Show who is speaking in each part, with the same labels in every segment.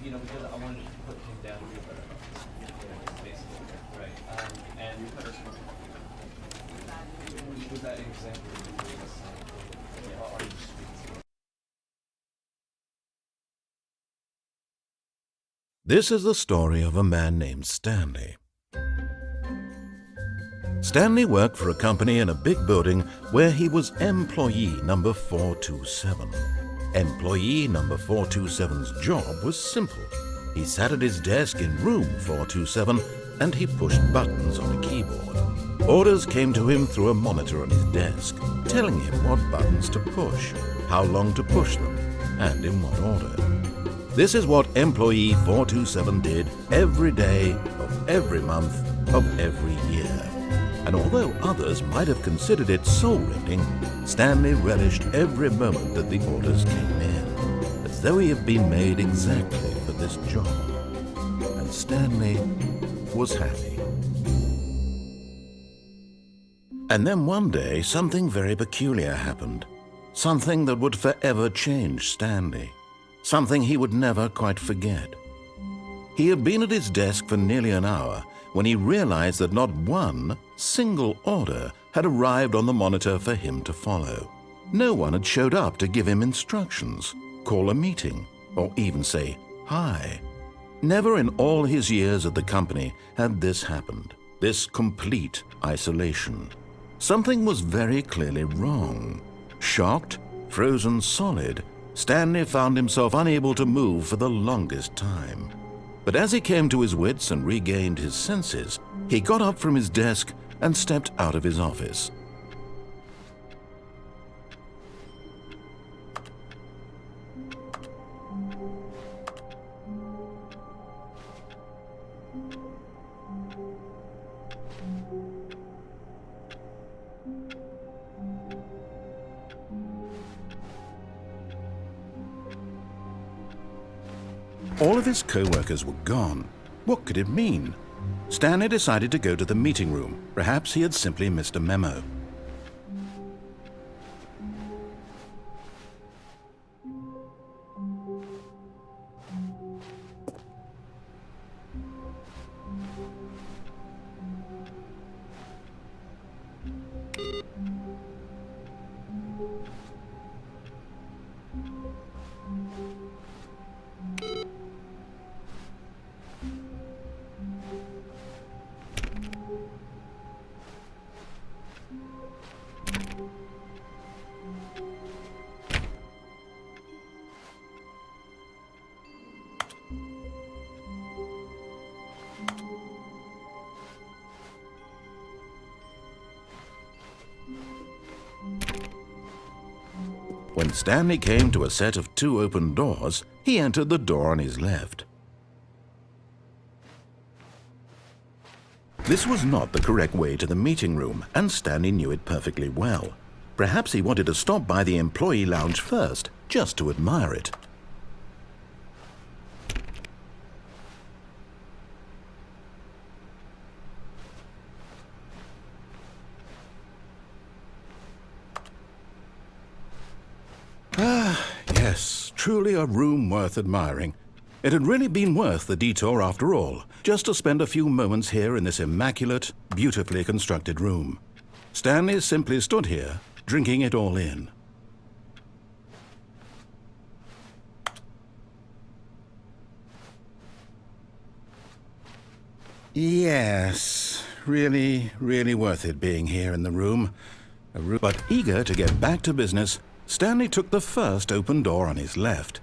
Speaker 1: because I wanted to put him down here, but basically, right. And was that example? Yeah. Are you speaking?
Speaker 2: This is the story of a man named Stanley. Stanley worked for a company in a big building where he was employee number 427. Employee number 427's job was simple. He sat at his desk in room 427 and he pushed buttons on a keyboard. Orders came to him through a monitor on his desk, telling him what buttons to push, how long to push them, and in what order. This is what employee 427 did every day of every month of every year. And although others might have considered it soul-rending, Stanley relished every moment that the orders came in, as though he had been made exactly for this job. And Stanley was happy. And then one day, something very peculiar happened. Something that would forever change Stanley. Something he would never quite forget. He had been at his desk for nearly an hour when he realized that not one single order had arrived on the monitor for him to follow. No one had showed up to give him instructions, call a meeting, or even say hi. Never in all his years at the company had this happened, this complete isolation. Something was very clearly wrong. Shocked, frozen solid, Stanley found himself unable to move for the longest time. But as he came to his wits and regained his senses, he got up from his desk and stepped out of his office. All of his co-workers were gone. What could it mean? Stanley decided to go to the meeting room. Perhaps he had simply missed a memo. When Stanley came to a set of 2 open doors, he entered the door on his left. This was not the correct way to the meeting room, and Stanley knew it perfectly well. Perhaps he wanted to stop by the employee lounge first, just to admire it. Yes, truly a room worth admiring. It had really been worth the detour after all, just to spend a few moments here in this immaculate, beautifully constructed room. Stanley simply stood here, drinking it all in. Yes, really, really worth it being here in the room. But eager to get back to business, Stanley took the first open door on his left.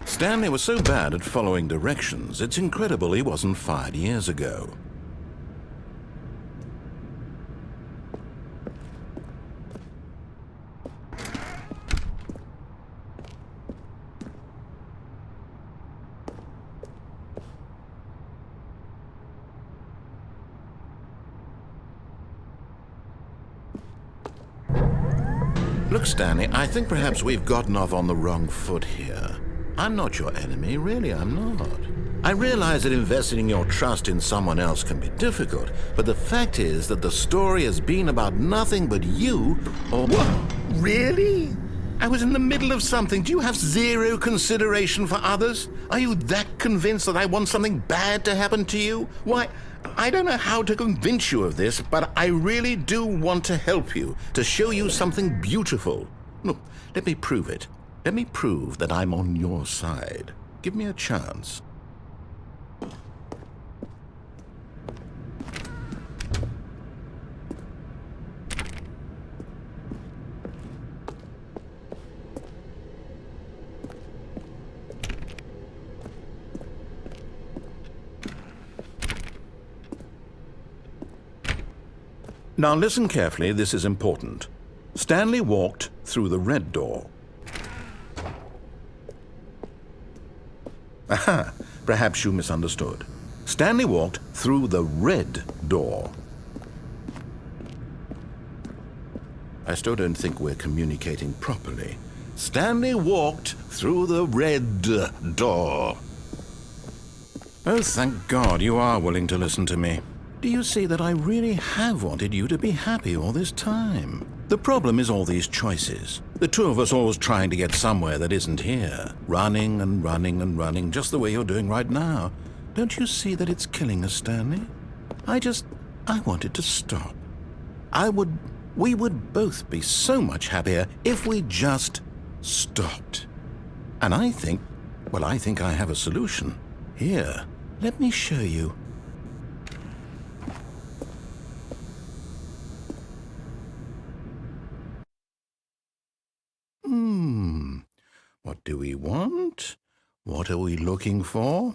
Speaker 2: Stanley was so bad at following directions, it's incredible he wasn't fired years ago. Look, Stanley, I think perhaps we've gotten off on the wrong foot here. I'm not your enemy, really, I'm not. I realize that investing your trust in someone else can be difficult, but the fact is that the story has been about nothing but you or... What? Really? I was in the middle of something. Do you have zero consideration for others? Are you that convinced that I want something bad to happen to you? Why, I don't know how to convince you of this, but I really do want to help you, to show you something beautiful. Look, let me prove it. Let me prove that I'm on your side. Give me a chance. Now listen carefully, this is important. Stanley walked through the red door. Aha, perhaps you misunderstood. Stanley walked through the red door. I still don't think we're communicating properly. Stanley walked through the red door. Oh, thank God you are willing to listen to me. Do you see that I really have wanted you to be happy all this time? The problem is all these choices. The two of us always trying to get somewhere that isn't here. Running and running and running, just the way you're doing right now. Don't you see that it's killing us, Stanley? I wanted to stop. We would both be so much happier if we just stopped. And I think I have a solution. Here, let me show you. What do we want? What are we looking for?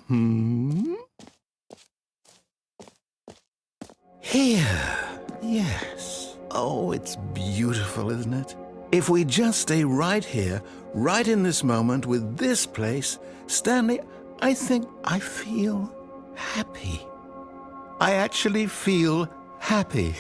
Speaker 2: Here. Yes. Oh, it's beautiful, isn't it? If we just stay right here, right in this moment with this place, Stanley, I think I feel happy. I actually feel happy.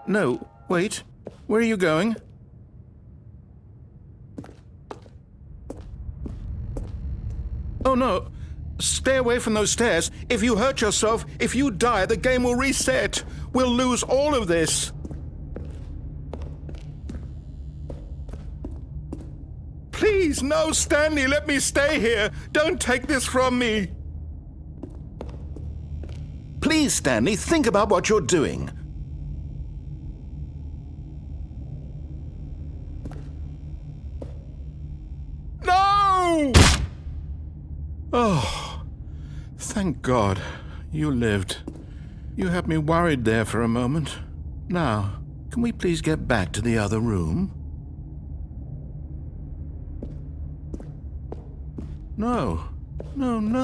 Speaker 2: No, wait. Where are you going? Oh, no. Stay away from those stairs. If you hurt yourself, if you die, the game will reset. We'll lose all of this. Please, no, Stanley, let me stay here. Don't take this from me. Please, Stanley, think about what you're doing. Oh, thank God you lived. You had me worried there for a moment. Now, can we please get back to the other room? No,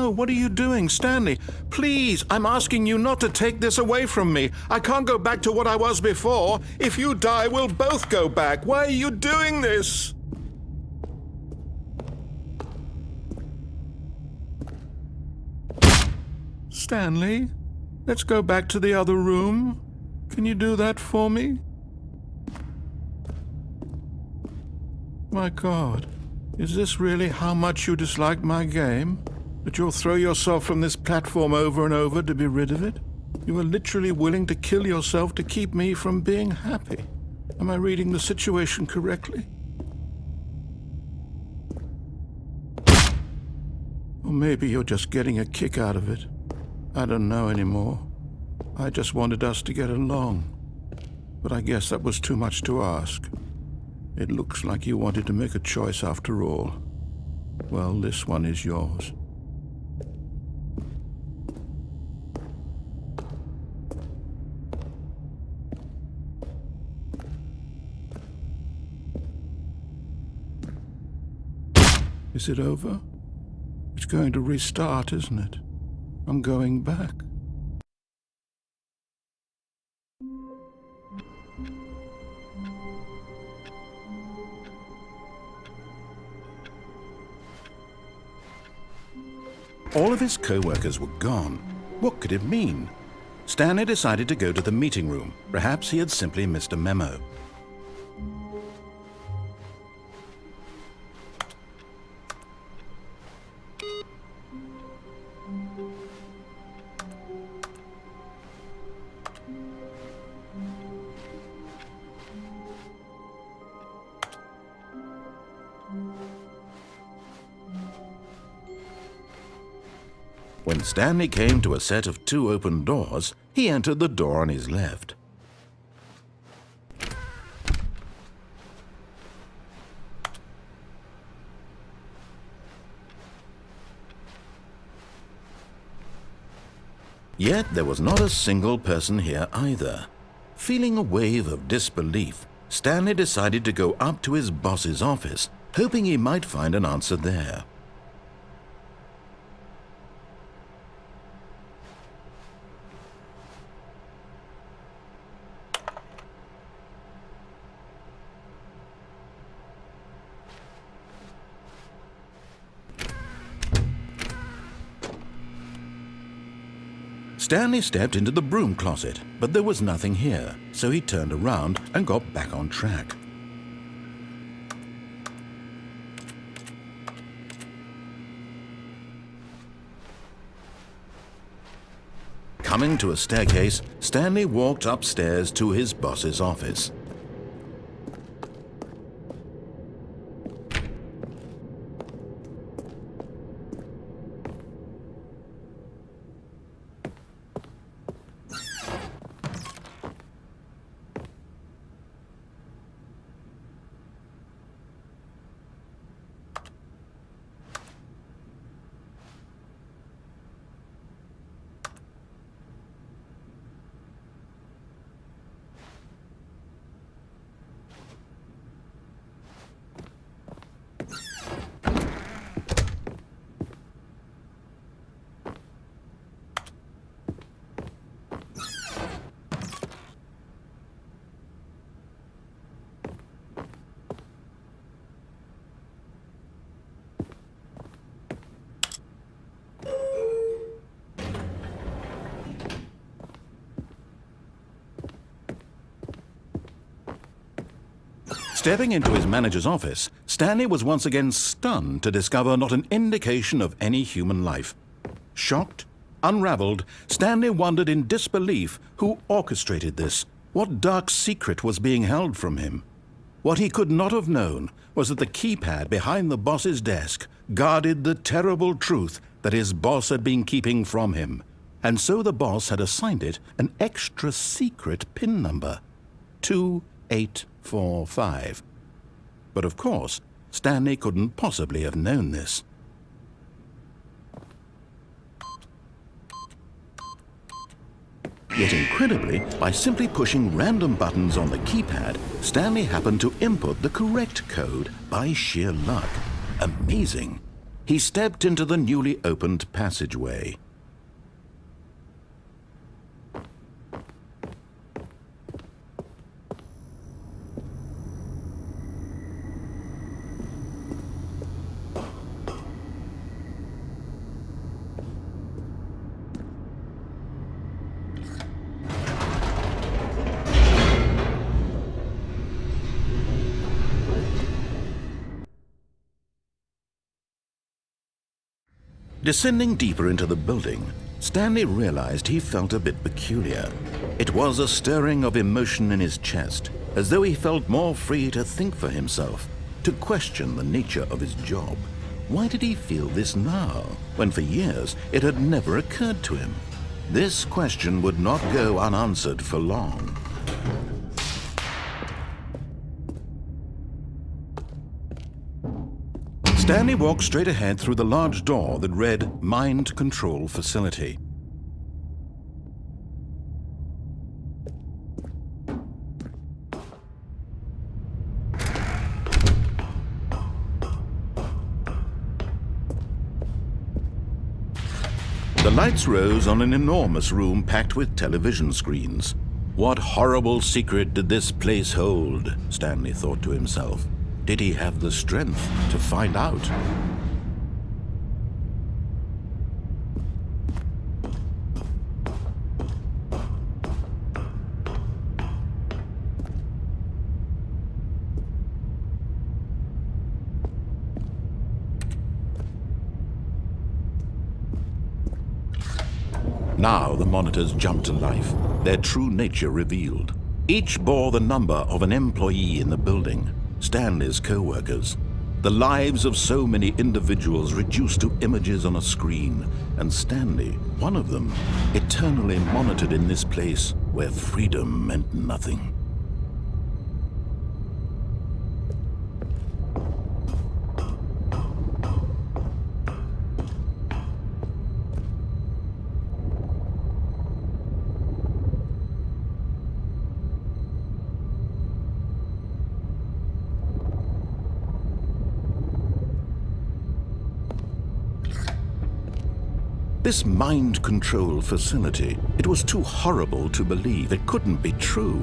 Speaker 2: what are you doing, Stanley? Please, I'm asking you not to take this away from me. I can't go back to what I was before. If you die, we'll both go back. Why are you doing this? Stanley, let's go back to the other room. Can you do that for me? My God, is this really how much you dislike my game? That you'll throw yourself from this platform over and over to be rid of it? You are literally willing to kill yourself to keep me from being happy. Am I reading the situation correctly?
Speaker 3: Or maybe you're just getting a kick out of it. I don't know anymore. I just wanted us to get along. But I guess that was too much to ask. It looks like you wanted to make a choice after all. Well, this one is yours. Is it over? It's going to restart, isn't it? I'm going back.
Speaker 2: All of his co-workers were gone. What could it mean? Stanley decided to go to the meeting room. Perhaps he had simply missed a memo. When Stanley came to a set of 2 open doors, he entered the door on his left. Yet there was not a single person here either. Feeling a wave of disbelief, Stanley decided to go up to his boss's office, hoping he might find an answer there. Stanley stepped into the broom closet, but there was nothing here, so he turned around and got back on track. Coming to a staircase, Stanley walked upstairs to his boss's office. Stepping into his manager's office, Stanley was once again stunned to discover not an indication of any human life. Shocked, unraveled, Stanley wondered in disbelief who orchestrated this, what dark secret was being held from him. What he could not have known was that the keypad behind the boss's desk guarded the terrible truth that his boss had been keeping from him, and so the boss had assigned it an extra secret PIN number, 2845. But of course, Stanley couldn't possibly have known this. Yet incredibly, by simply pushing random buttons on the keypad, Stanley happened to input the correct code by sheer luck. Amazing. He stepped into the newly opened passageway. Descending deeper into the building, Stanley realized he felt a bit peculiar. It was a stirring of emotion in his chest, as though he felt more free to think for himself, to question the nature of his job. Why did he feel this now, when for years it had never occurred to him? This question would not go unanswered for long. Stanley walked straight ahead through the large door that read Mind Control Facility. The lights rose on an enormous room packed with television screens. What horrible secret did this place hold? Stanley thought to himself. Did he have the strength to find out? Now the monitors jumped to life, their true nature revealed. Each bore the number of an employee in the building, Stanley's co-workers. The lives of so many individuals reduced to images on a screen, and Stanley, one of them, eternally monitored in this place where freedom meant nothing. This mind control facility, it was too horrible to believe. It couldn't be true.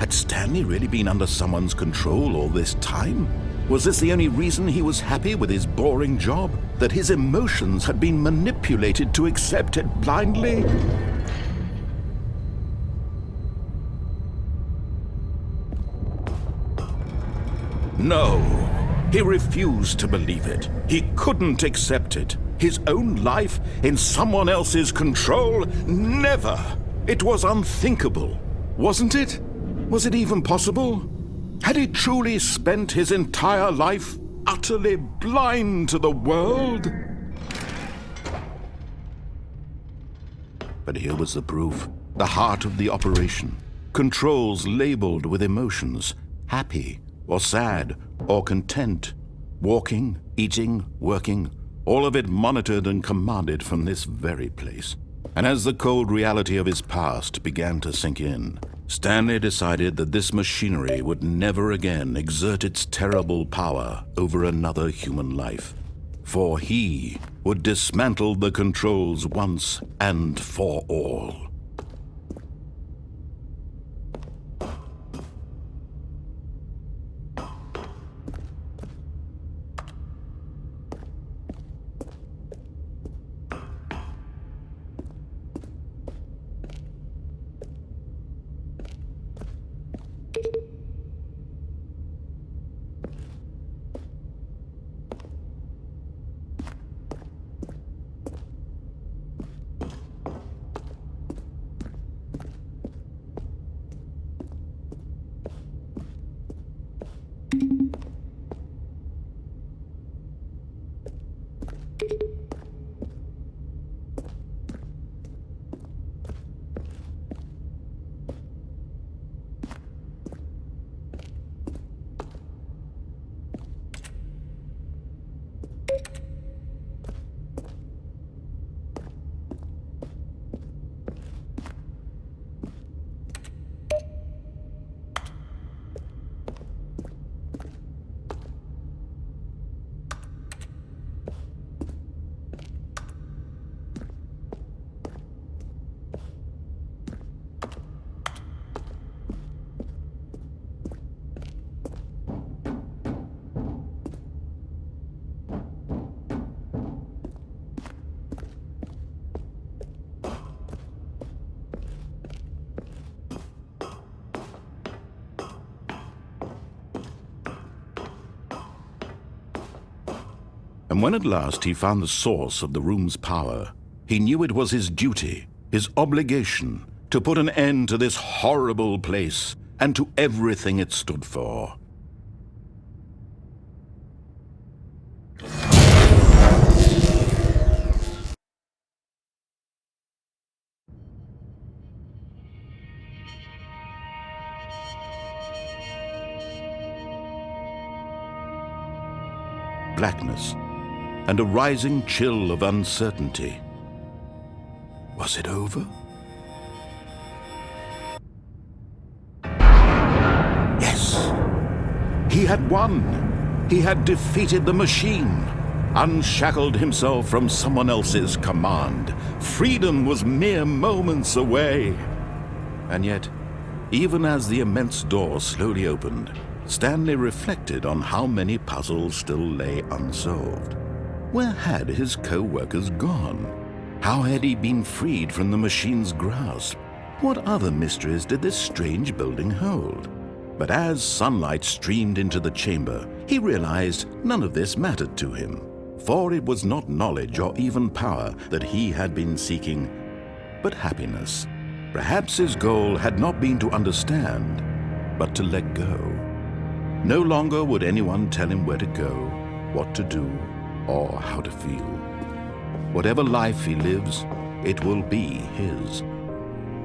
Speaker 2: Had Stanley really been under someone's control all this time? Was this the only reason he was happy with his boring job? That his emotions had been manipulated to accept it blindly? No, he refused to believe it. He couldn't accept it. His own life in someone else's control? Never! It was unthinkable, wasn't it? Was it even possible? Had he truly spent his entire life utterly blind to the world? But here was the proof, the heart of the operation. Controls labeled with emotions, happy or sad or content, walking, eating, working, all of it monitored and commanded from this very place. And as the cold reality of his past began to sink in, Stanley decided that this machinery would never again exert its terrible power over another human life. For he would dismantle the controls once and for all. And when at last he found the source of the room's power, he knew it was his duty, his obligation, to put an end to this horrible place and to everything it stood for. blackness and a rising chill of uncertainty. Was it over? Yes! He had won! He had defeated the machine, unshackled himself from someone else's command. Freedom was mere moments away. And yet, even as the immense door slowly opened, Stanley reflected on how many puzzles still lay unsolved. Where had his co-workers gone? How had he been freed from the machine's grasp? What other mysteries did this strange building hold? But as sunlight streamed into the chamber, he realized none of this mattered to him, for it was not knowledge or even power that he had been seeking, but happiness. Perhaps his goal had not been to understand, but to let go. No longer would anyone tell him where to go, what to do, or how to feel. Whatever life he lives, it will be his.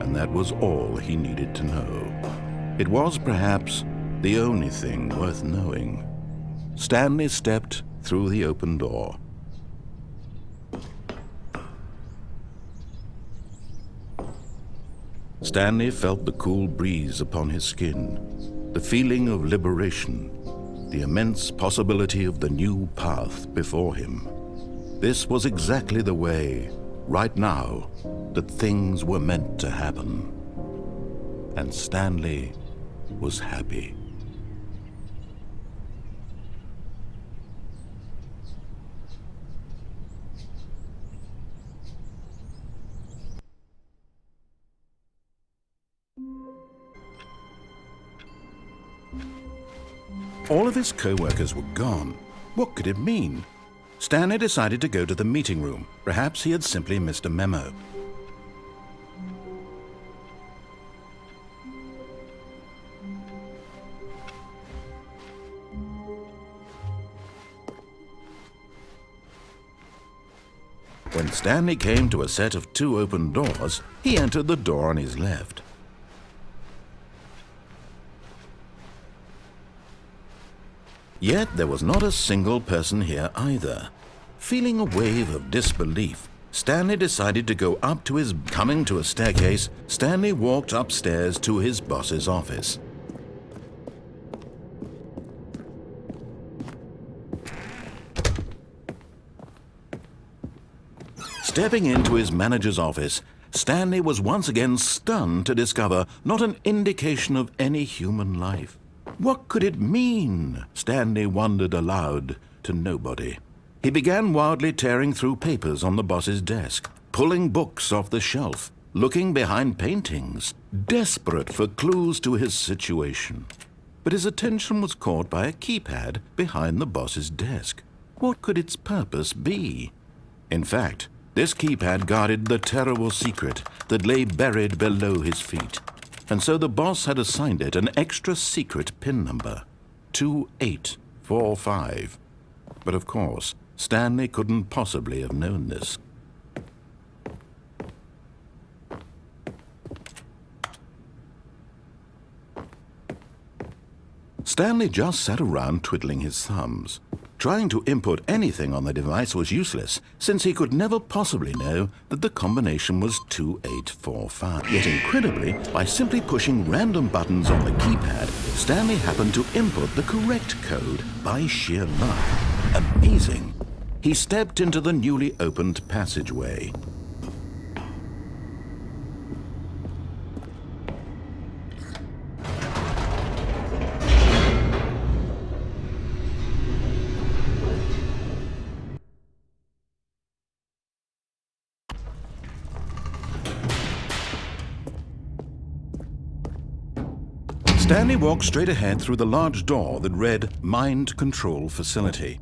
Speaker 2: And that was all he needed to know. It was perhaps the only thing worth knowing. Stanley stepped through the open door. Stanley felt the cool breeze upon his skin, the feeling of liberation, the immense possibility of the new path before him. This was exactly the way, right now, that things were meant to happen. And Stanley was happy. All of his co-workers were gone. What could it mean? Stanley decided to go to the meeting room. Perhaps he had simply missed a memo. When Stanley came to a set of 2 open doors, he entered the door on his left. Yet there was not a single person here either. Feeling a wave of disbelief, Stanley decided to go up to his... Coming to a staircase, Stanley walked upstairs to his boss's office. Stepping into his manager's office, Stanley was once again stunned to discover not an indication of any human life. What could it mean? Stanley wondered aloud to nobody. He began wildly tearing through papers on the boss's desk, pulling books off the shelf, looking behind paintings, desperate for clues to his situation. But his attention was caught by a keypad behind the boss's desk. What could its purpose be? In fact, this keypad guarded the terrible secret that lay buried below his feet. And so the boss had assigned it an extra secret PIN number, 2845. But of course, Stanley couldn't possibly have known this. Stanley just sat around twiddling his thumbs. Trying to input anything on the device was useless, since he could never possibly know that the combination was 2845. Yet incredibly, by simply pushing random buttons on the keypad, Stanley happened to input the correct code by sheer luck. Amazing! He stepped into the newly opened passageway. Stanley walked straight ahead through the large door that read Mind Control Facility.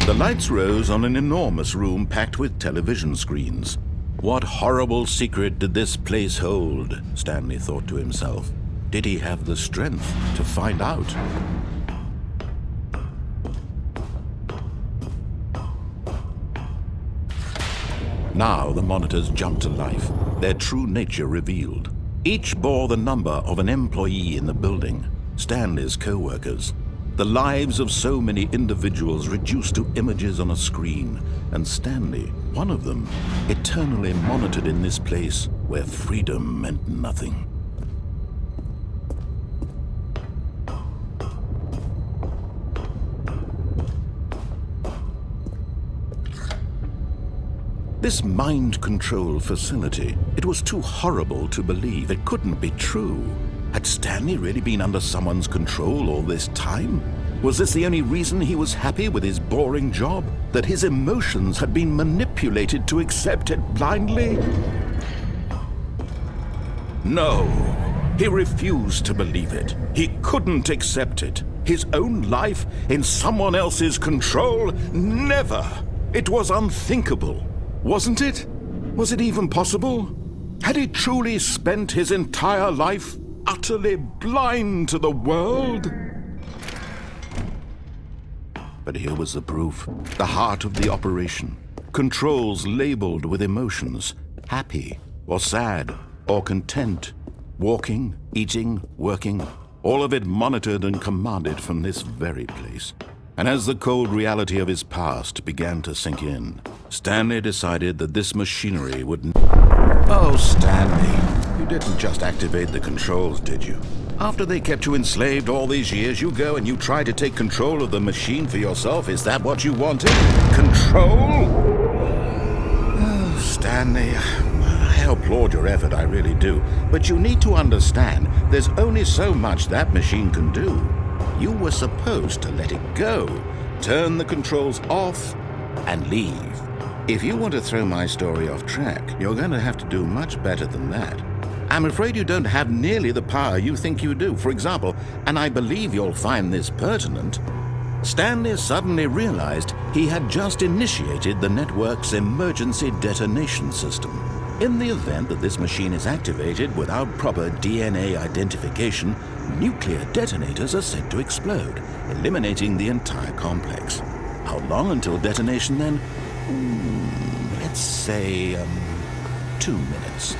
Speaker 2: The lights rose on an enormous room packed with television screens. What horrible secret did this place hold? Stanley thought to himself. Did he have the strength to find out? Now the monitors jumped to life, their true nature revealed. Each bore the number of an employee in the building, Stanley's co-workers. The lives of so many individuals reduced to images on a screen, and Stanley, one of them, eternally monitored in this place where freedom meant nothing. This mind control facility, it was too horrible to believe. It couldn't be true. Had Stanley really been under someone's control all this time? Was this the only reason he was happy with his boring job? That his emotions had been manipulated to accept it blindly? No, he refused to believe it. He couldn't accept it. His own life in someone else's control? Never! It was unthinkable. Wasn't it? Was it even possible? Had he truly spent his entire life utterly blind to the world? But here was the proof, the heart of the operation. Controls labeled with emotions, happy or sad or content, walking, eating, working, all of it monitored and commanded from this very place. And as the cold reality of his past began to sink in, Stanley decided that this machinery would... Oh, Stanley, you didn't just activate the controls, did you? After they kept you enslaved all these years, you go and you try to take control of the machine for yourself. Is that what you wanted? Control? Oh, Stanley, I applaud your effort, I really do. But you need to understand, there's only so much that machine can do. You were supposed to let it go, turn the controls off, and leave. If you want to throw my story off track, you're going to have to do much better than that. I'm afraid you don't have nearly the power you think you do. For example, and I believe you'll find this pertinent, Stanley suddenly realized he had just initiated the network's emergency detonation system. In the event that this machine is activated without proper DNA identification, nuclear detonators are said to explode, eliminating the entire complex. How long until detonation then? Let's say, 2 minutes.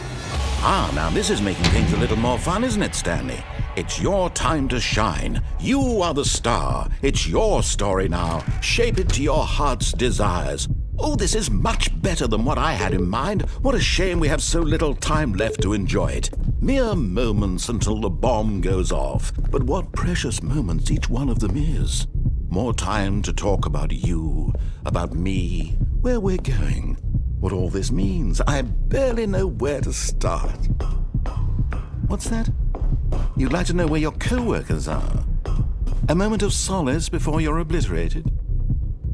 Speaker 2: Now this is making things a little more fun, isn't it, Stanley? It's your time to shine. You are the star. It's your story now. Shape it to your heart's desires. Oh, this is much better than what I had in mind. What a shame we have so little time left to enjoy it. Mere moments until the bomb goes off. But what precious moments each one of them is. More time to talk about you, about me, where we're going, what all this means. I barely know where to start. What's that? You'd like to know where your co-workers are? A moment of solace before you're obliterated?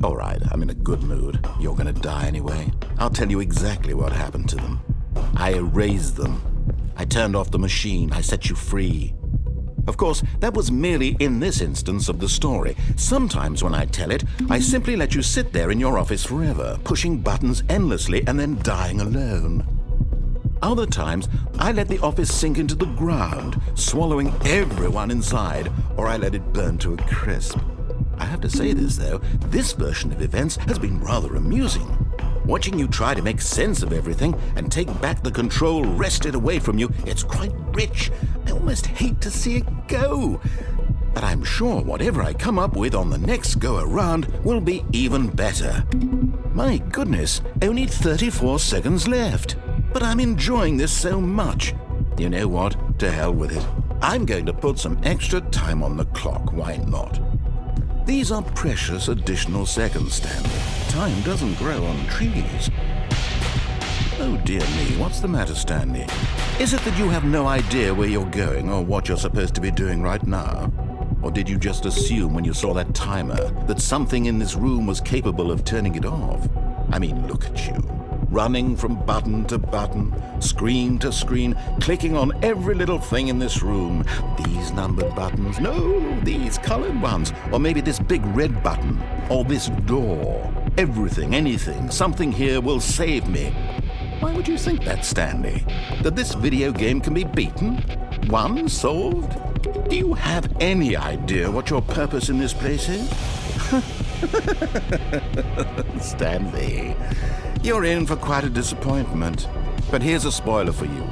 Speaker 2: All right, I'm in a good mood. You're gonna die anyway. I'll tell you exactly what happened to them. I erased them. I turned off the machine. I set you free. Of course, that was merely in this instance of the story. Sometimes when I tell it, I simply let you sit there in your office forever, pushing buttons endlessly and then dying alone. Other times, I let the office sink into the ground, swallowing everyone inside, or I let it burn to a crisp. I have to say this, though, this version of events has been rather amusing. Watching you try to make sense of everything and take back the control wrested away from you, it's quite rich. I almost hate to see it go. But I'm sure whatever I come up with on the next go-around will be even better. My goodness, only 34 seconds left. But I'm enjoying this so much. You know what? To hell with it. I'm going to put some extra time on the clock. Why not? These are precious additional seconds, Stanley. Time doesn't grow on trees. Oh dear me, what's the matter, Stanley? Is it that you have no idea where you're going or what you're supposed to be doing right now? Or did you just assume when you saw that timer that something in this room was capable of turning it off? I mean, look at you. Running from button to button, screen to screen, clicking on every little thing in this room. These numbered buttons, no, these colored ones, or maybe this big red button, or this door. Everything, anything, something here will save me. Why would you think that, Stanley? That this video game can be beaten? Won? Solved? Do you have any idea what your purpose in this place is? Stanley, you're in for quite a disappointment. But here's a spoiler for you.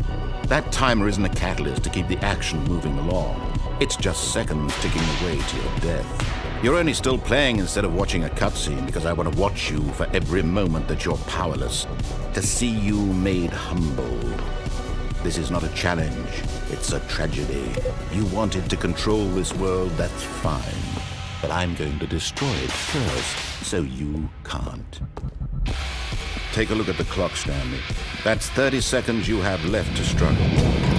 Speaker 2: That timer isn't a catalyst to keep the action moving along. It's just seconds ticking away to your death. You're only still playing instead of watching a cutscene because I want to watch you for every moment that you're powerless, to see you made humble. This is not a challenge, it's a tragedy. You wanted to control this world, that's fine. But I'm going to destroy it first, so you can't. Take a look at the clock, Stanley. That's 30 seconds you have left to struggle.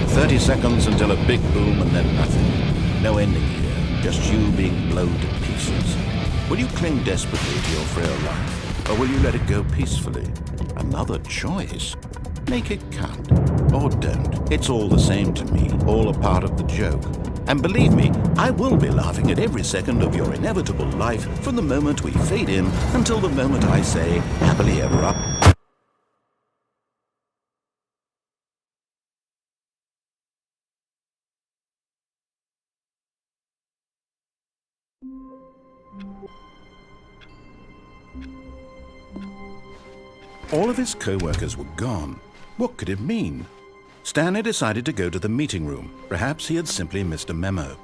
Speaker 2: 30 seconds until a big boom and then nothing. No ending here, just you being blown to pieces. Will you cling desperately to your frail life, or will you let it go peacefully? Another choice. Make it count, or don't. It's all the same to me, all a part of the joke. And believe me, I will be laughing at every second of your inevitable life from the moment we fade in until the moment I say, happily ever after. All of his co-workers were gone. What could it mean? Stanley decided to go to the meeting room. Perhaps he had simply missed a memo.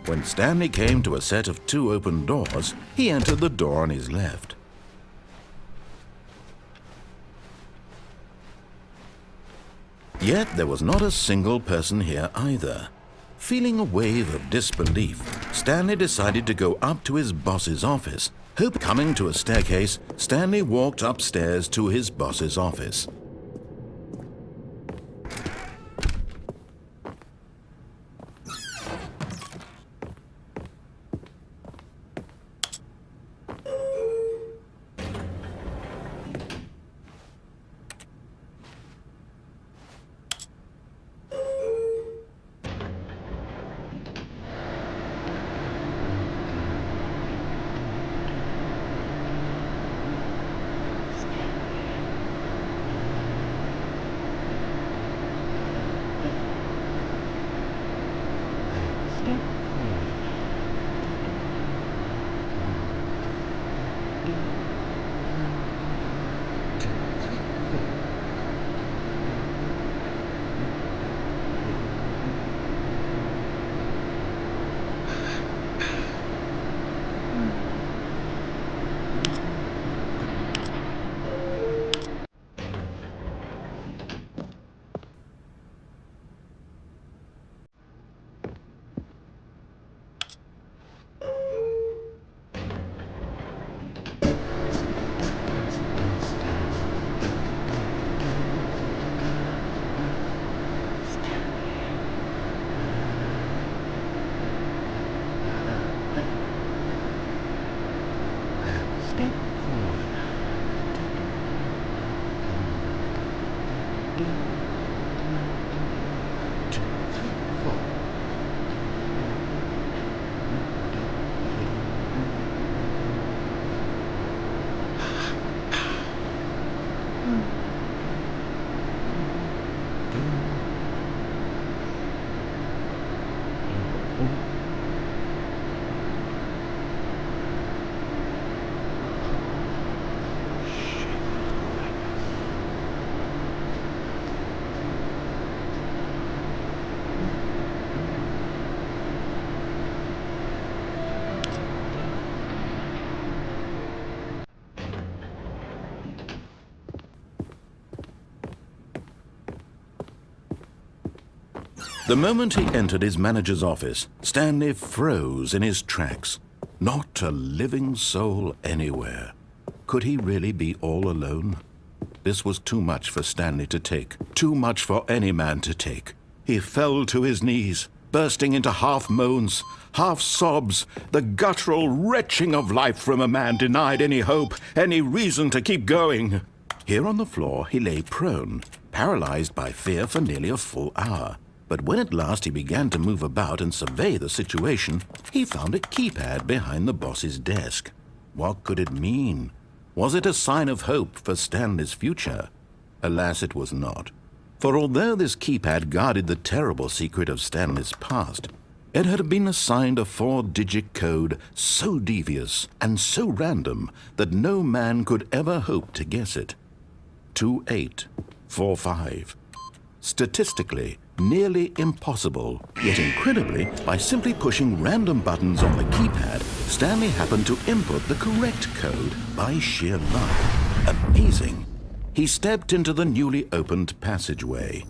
Speaker 2: When Stanley came to a set of 2 open doors, he entered the door on his left. Yet there was not a single person here either. Feeling a wave of disbelief, Stanley decided to go up to his boss's office. Coming to a staircase, Stanley walked upstairs to his boss's office. The moment he entered his manager's office, Stanley froze in his tracks. Not a living soul anywhere. Could he really be all alone? This was too much for Stanley to take, too much for any man to take. He fell to his knees, bursting into half moans, half sobs, the guttural retching of life from a man denied any hope, any reason to keep going. Here on the floor he lay prone, paralyzed by fear for nearly a full hour. But when at last he began to move about and survey the situation, he found a keypad behind the boss's desk. What could it mean? Was it a sign of hope for Stanley's future? Alas, it was not. For although this keypad guarded the terrible secret of Stanley's past, It had been assigned a 4-digit code so devious and so random that no man could ever hope to guess it. 2845. Statistically, nearly impossible, yet incredibly, by simply pushing random buttons on the keypad, Stanley happened to input the correct code by sheer luck. Amazing. He stepped into the newly opened passageway.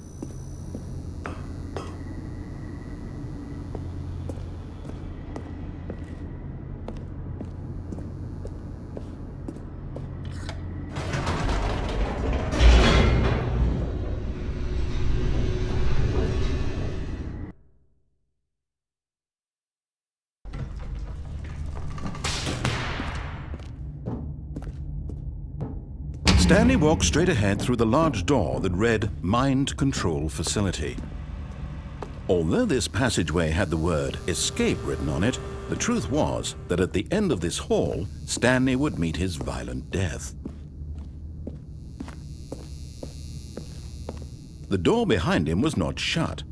Speaker 2: Stanley walked straight ahead through the large door that read Mind Control Facility. Although this passageway had the word Escape written on it, the truth was that at the end of this hall, Stanley would meet his violent death. The door behind him was not shut.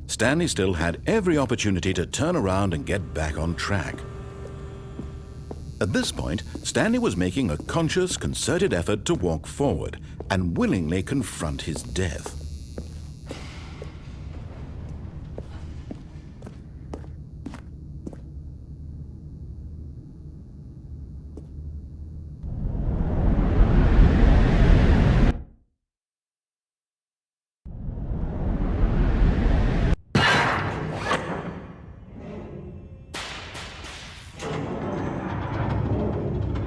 Speaker 2: Stanley still had every opportunity to turn around and get back on track. At this point, Stanley was making a conscious, concerted effort to walk forward and willingly confront his death.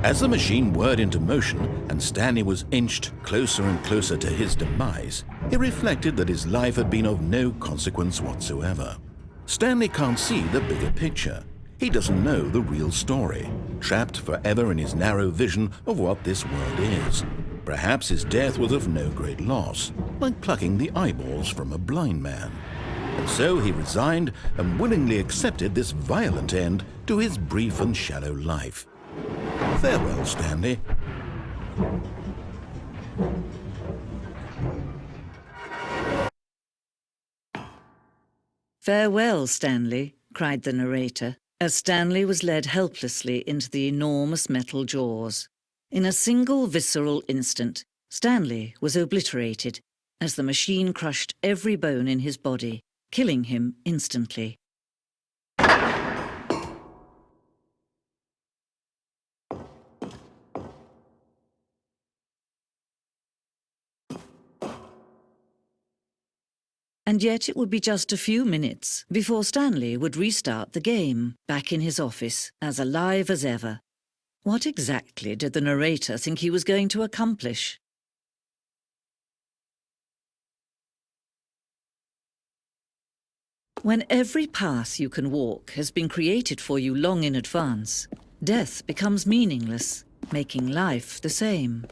Speaker 2: As the machine whirred into motion and Stanley was inched closer and closer to his demise, he reflected that his life had been of no consequence whatsoever. Stanley can't see the bigger picture. He doesn't know the real story, trapped forever in his narrow vision of what this world is. Perhaps his death was of no great loss, like plucking the eyeballs from a blind man. And so he resigned and willingly accepted this violent end to his brief and shallow life. Farewell, Stanley.
Speaker 4: "Farewell, Stanley," cried the narrator, as Stanley was led helplessly into the enormous metal jaws. In a single visceral instant, Stanley was obliterated as the machine crushed every bone in his body, killing him instantly. And yet it would be just a few minutes before Stanley would restart the game, back in his office, as alive as ever. What exactly did the narrator think he was going to accomplish? When every path you can walk has been created for you long in advance, death becomes meaningless, making life the same.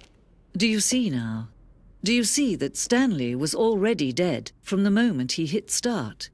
Speaker 4: Do you see now? Do you see that Stanley was already dead from the moment he hit start?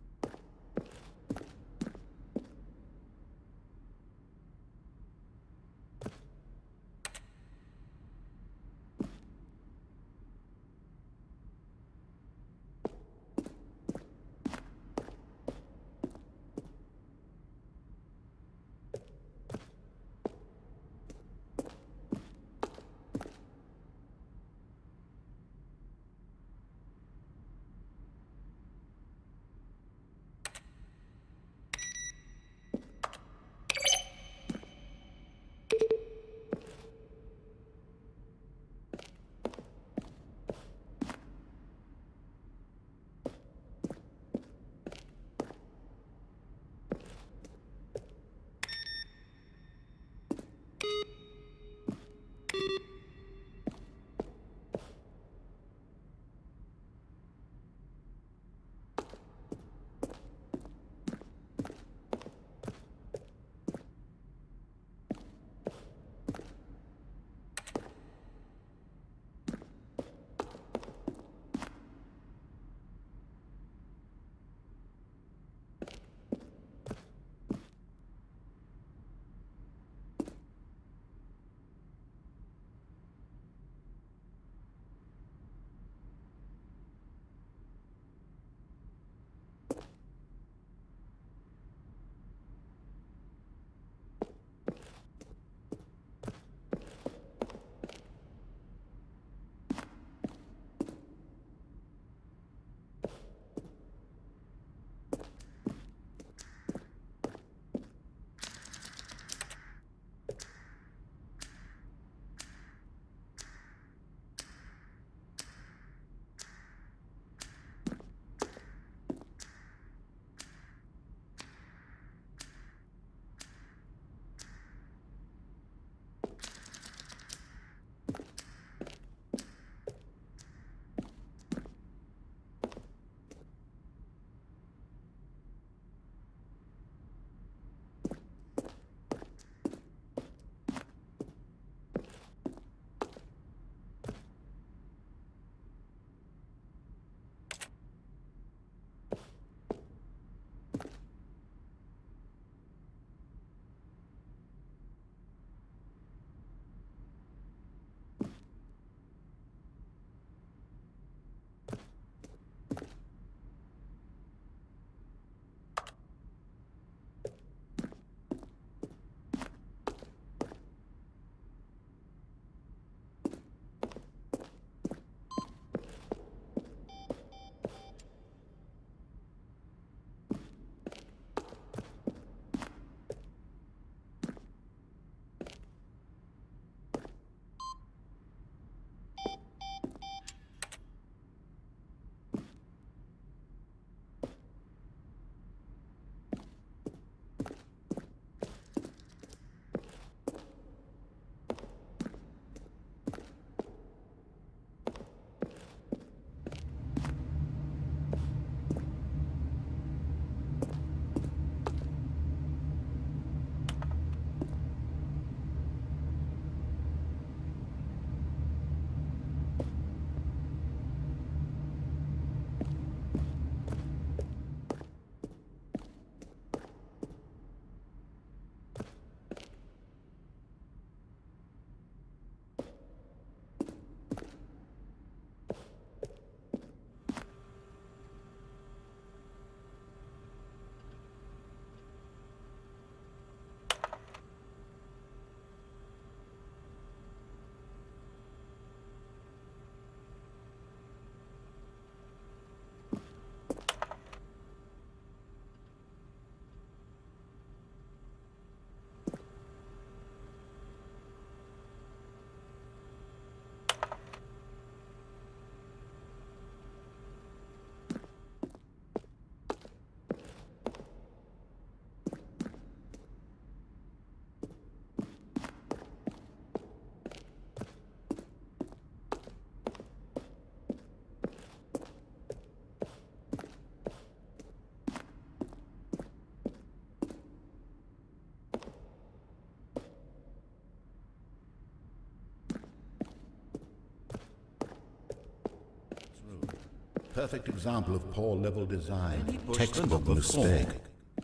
Speaker 3: perfect example of poor level design. Textbook mistake.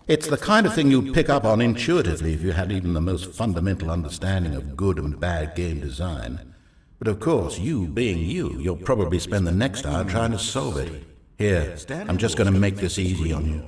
Speaker 3: It's the kind of thing you'd pick up on intuitively if you had even the most fundamental understanding of good and bad game design. But of course, you being you, you'll probably spend the next hour trying to solve it. Here, I'm just going to make this easy on you.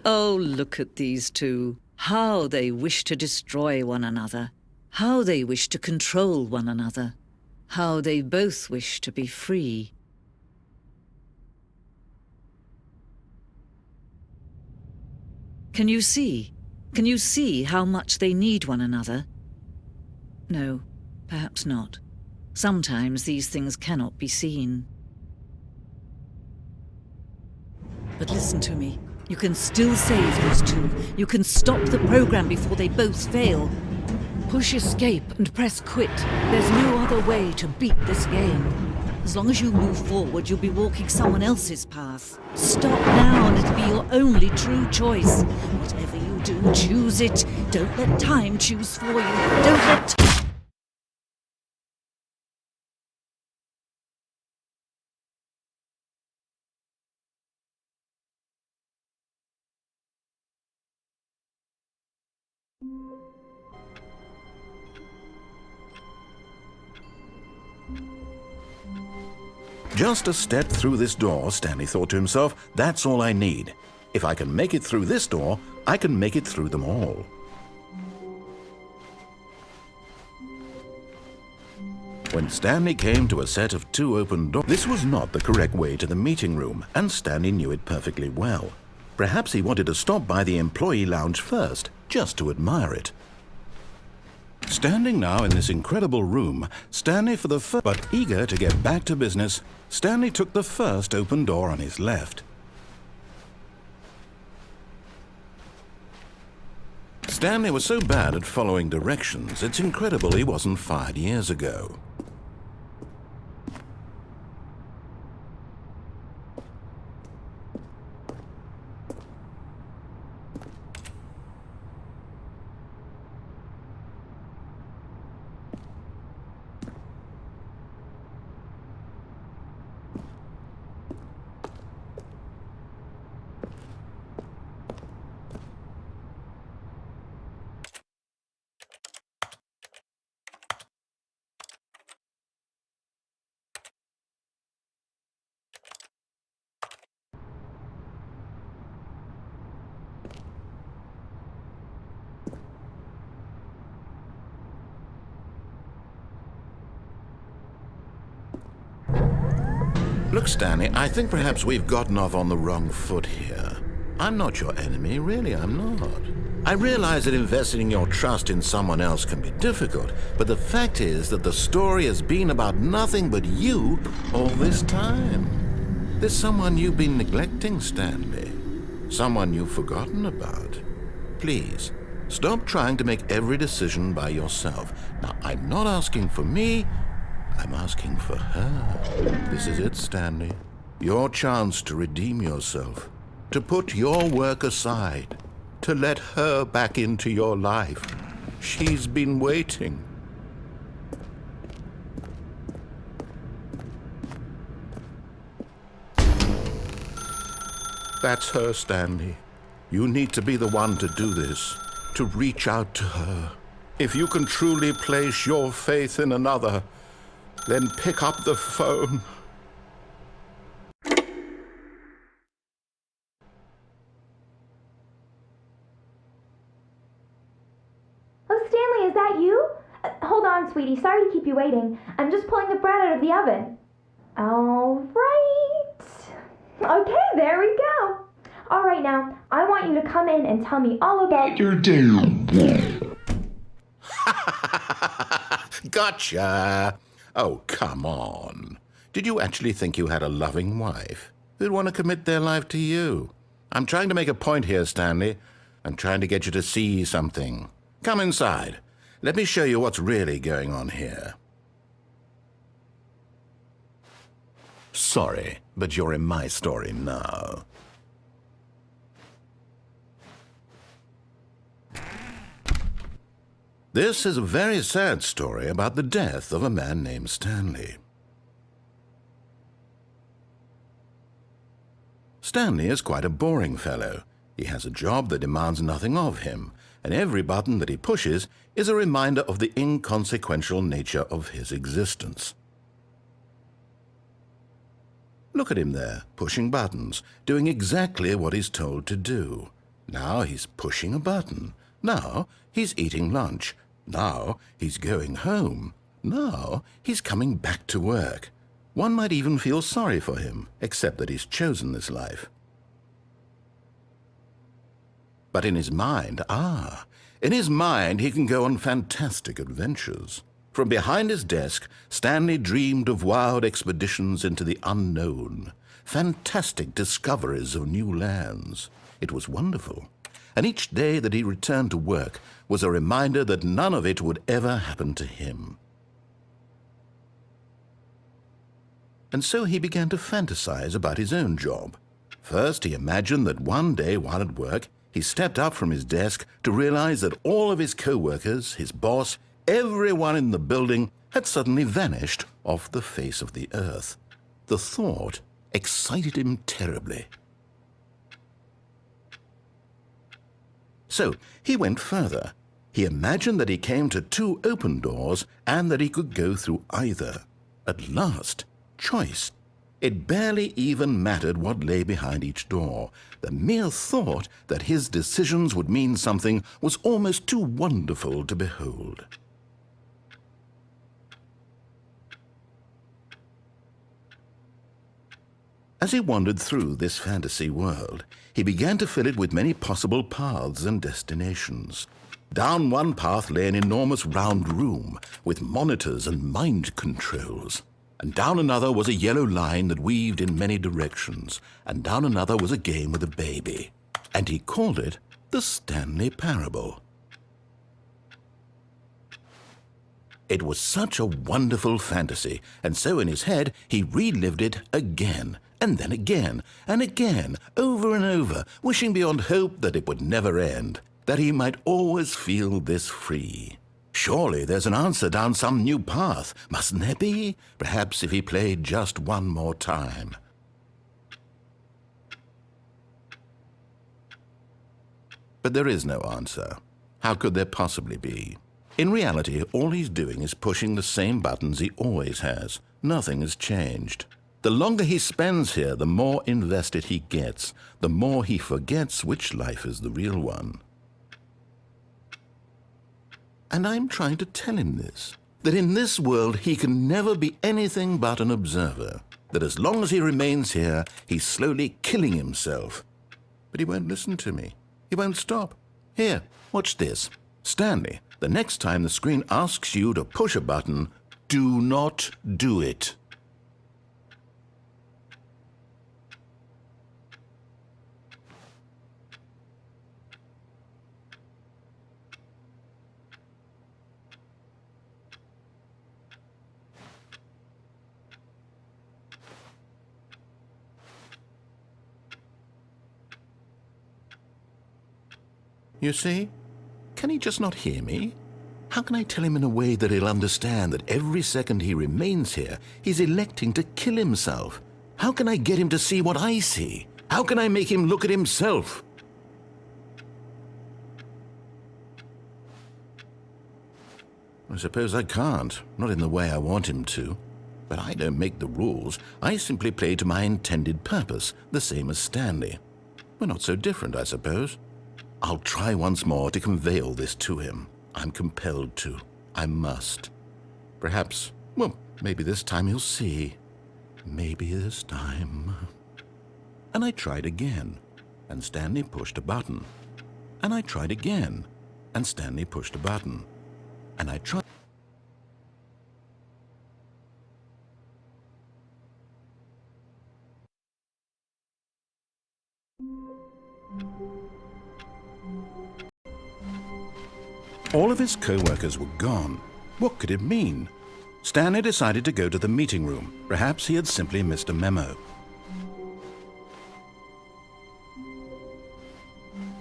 Speaker 4: Oh, look at these two. How they wish to destroy one another. How they wish to control one another. How they both wish to be free. Can you see? Can you see how much they need one another? No, perhaps not. Sometimes these things cannot be seen. But listen to me. You can still save those two. You can stop the program before they both fail. Push escape and press quit. There's no other way to beat this game. As long as you move forward, you'll be walking someone else's path. Stop now and it'll be your only true choice. Whatever you do, choose it. Don't let time choose for you. Don't let...
Speaker 2: Just a step through this door, Stanley thought to himself, that's all I need. If I can make it through this door, I can make it through them all. When Stanley came to a set of 2 open doors, this was not the correct way to the meeting room, and Stanley knew it perfectly well. Perhaps he wanted to stop by the employee lounge first, just to admire it. Standing now in this incredible room, Stanley for the first, but eager to get back to business, Stanley took the first open door on his left. Stanley was so bad at following directions, it's incredible he wasn't fired years ago. Look, Stanley, I think perhaps we've gotten off on the wrong foot here. I'm not your enemy, really, I'm not. I realize that investing your trust in someone else can be difficult, but the fact is that the story has been about nothing but you all this time. There's someone you've been neglecting, Stanley. Someone you've forgotten about. Please, stop trying to make every decision by yourself. Now, I'm not asking for me, I'm asking for her. This is it, Stanley. Your chance to redeem yourself, to put your work aside, to let her back into your life. She's been waiting. That's her, Stanley. You need to be the one to do this, to reach out to her. If you can truly place your faith in another, then pick up the phone.
Speaker 5: Oh, Stanley, is that you? Hold on, sweetie. Sorry to keep you waiting. I'm just pulling the bread out of the oven. All right. Okay, there we go. All right, now, I want you to come in and tell me all about your day.
Speaker 2: Gotcha. Oh, come on. Did you actually think you had a loving wife who'd want to commit their life to you? I'm trying to make a point here, Stanley. I'm trying to get you to see something. Come inside. Let me show you what's really going on here. Sorry, but you're in my story now. This is a very sad story about the death of a man named Stanley. Stanley is quite a boring fellow. He has a job that demands nothing of him, and every button that he pushes is a reminder of the inconsequential nature of his existence. Look at him there, pushing buttons, doing exactly what he's told to do. Now he's pushing a button. Now he's eating lunch. Now he's going home. Now he's coming back to work. One might even feel sorry for him, except that he's chosen this life. But in his mind, in his mind he can go on fantastic adventures. From behind his desk, Stanley dreamed of wild expeditions into the unknown, fantastic discoveries of new lands. It was wonderful, and each day that he returned to work was a reminder that none of it would ever happen to him. And so he began to fantasize about his own job. First, he imagined that one day while at work, he stepped up from his desk to realize that all of his co-workers, his boss, everyone in the building had suddenly vanished off the face of the earth. The thought excited him terribly. So he went further. He imagined that he came to 2 open doors and that he could go through either. At last, choice. It barely even mattered what lay behind each door. The mere thought that his decisions would mean something was almost too wonderful to behold. As he wandered through this fantasy world, he began to fill it with many possible paths and destinations. Down one path lay an enormous round room with monitors and mind controls. And down another was a yellow line that weaved in many directions, and down another was a game with a baby. And he called it the Stanley Parable. It was such a wonderful fantasy, and so in his head he relived it again, and then again, and again, over and over, wishing beyond hope that it would never end, that he might always feel this free. Surely there's an answer down some new path, mustn't there be? Perhaps if he played just one more time. But there is no answer. How could there possibly be? In reality, all he's doing is pushing the same buttons he always has. Nothing has changed. The longer he spends here, the more invested he gets, the more he forgets which life is the real one. And I'm trying to tell him this, that in this world he can never be anything but an observer, that as long as he remains here, he's slowly killing himself. But he won't listen to me. He won't stop. Here, watch this. Stanley, the next time the screen asks you to push a button, do not do it. You see? Can he just not hear me? How can I tell him in a way that he'll understand that every second he remains here, he's electing to kill himself? How can I get him to see what I see? How can I make him look at himself? I suppose I can't, not in the way I want him to. But I don't make the rules. I simply play to my intended purpose, the same as Stanley. We're not so different, I suppose. I'll try once more to convey all this to him. I'm compelled to. I must. Perhaps, well, maybe this time he'll see. Maybe this time. And I tried again, and Stanley pushed a button. And I tried again, and Stanley pushed a button. And I tried. All of his co-workers were gone. What could it mean? Stanley decided to go to the meeting room. Perhaps he had simply missed a memo.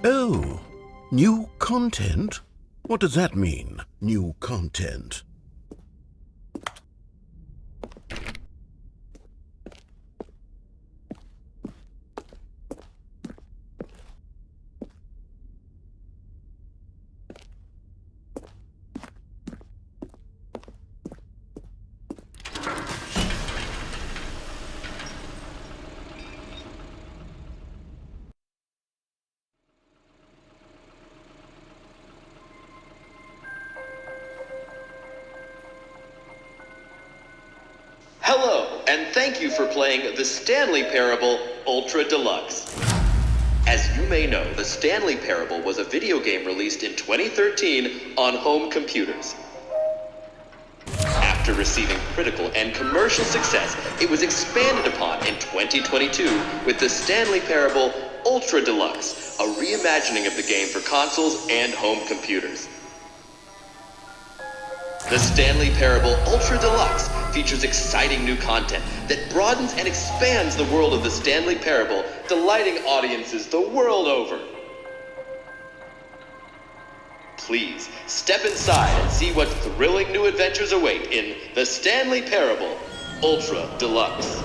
Speaker 2: Oh, new content? What does that mean, new content?
Speaker 6: Hello, and thank you for playing the Stanley Parable Ultra Deluxe. As you may know, the Stanley Parable was a video game released in 2013 on home computers. After receiving critical and commercial success, it was expanded upon in 2022 with the Stanley Parable Ultra Deluxe, a reimagining of the game for consoles and home computers. The Stanley Parable Ultra Deluxe features exciting new content that broadens and expands the world of the Stanley Parable, delighting audiences the world over. Please, step inside and see what thrilling new adventures await in the Stanley Parable Ultra Deluxe.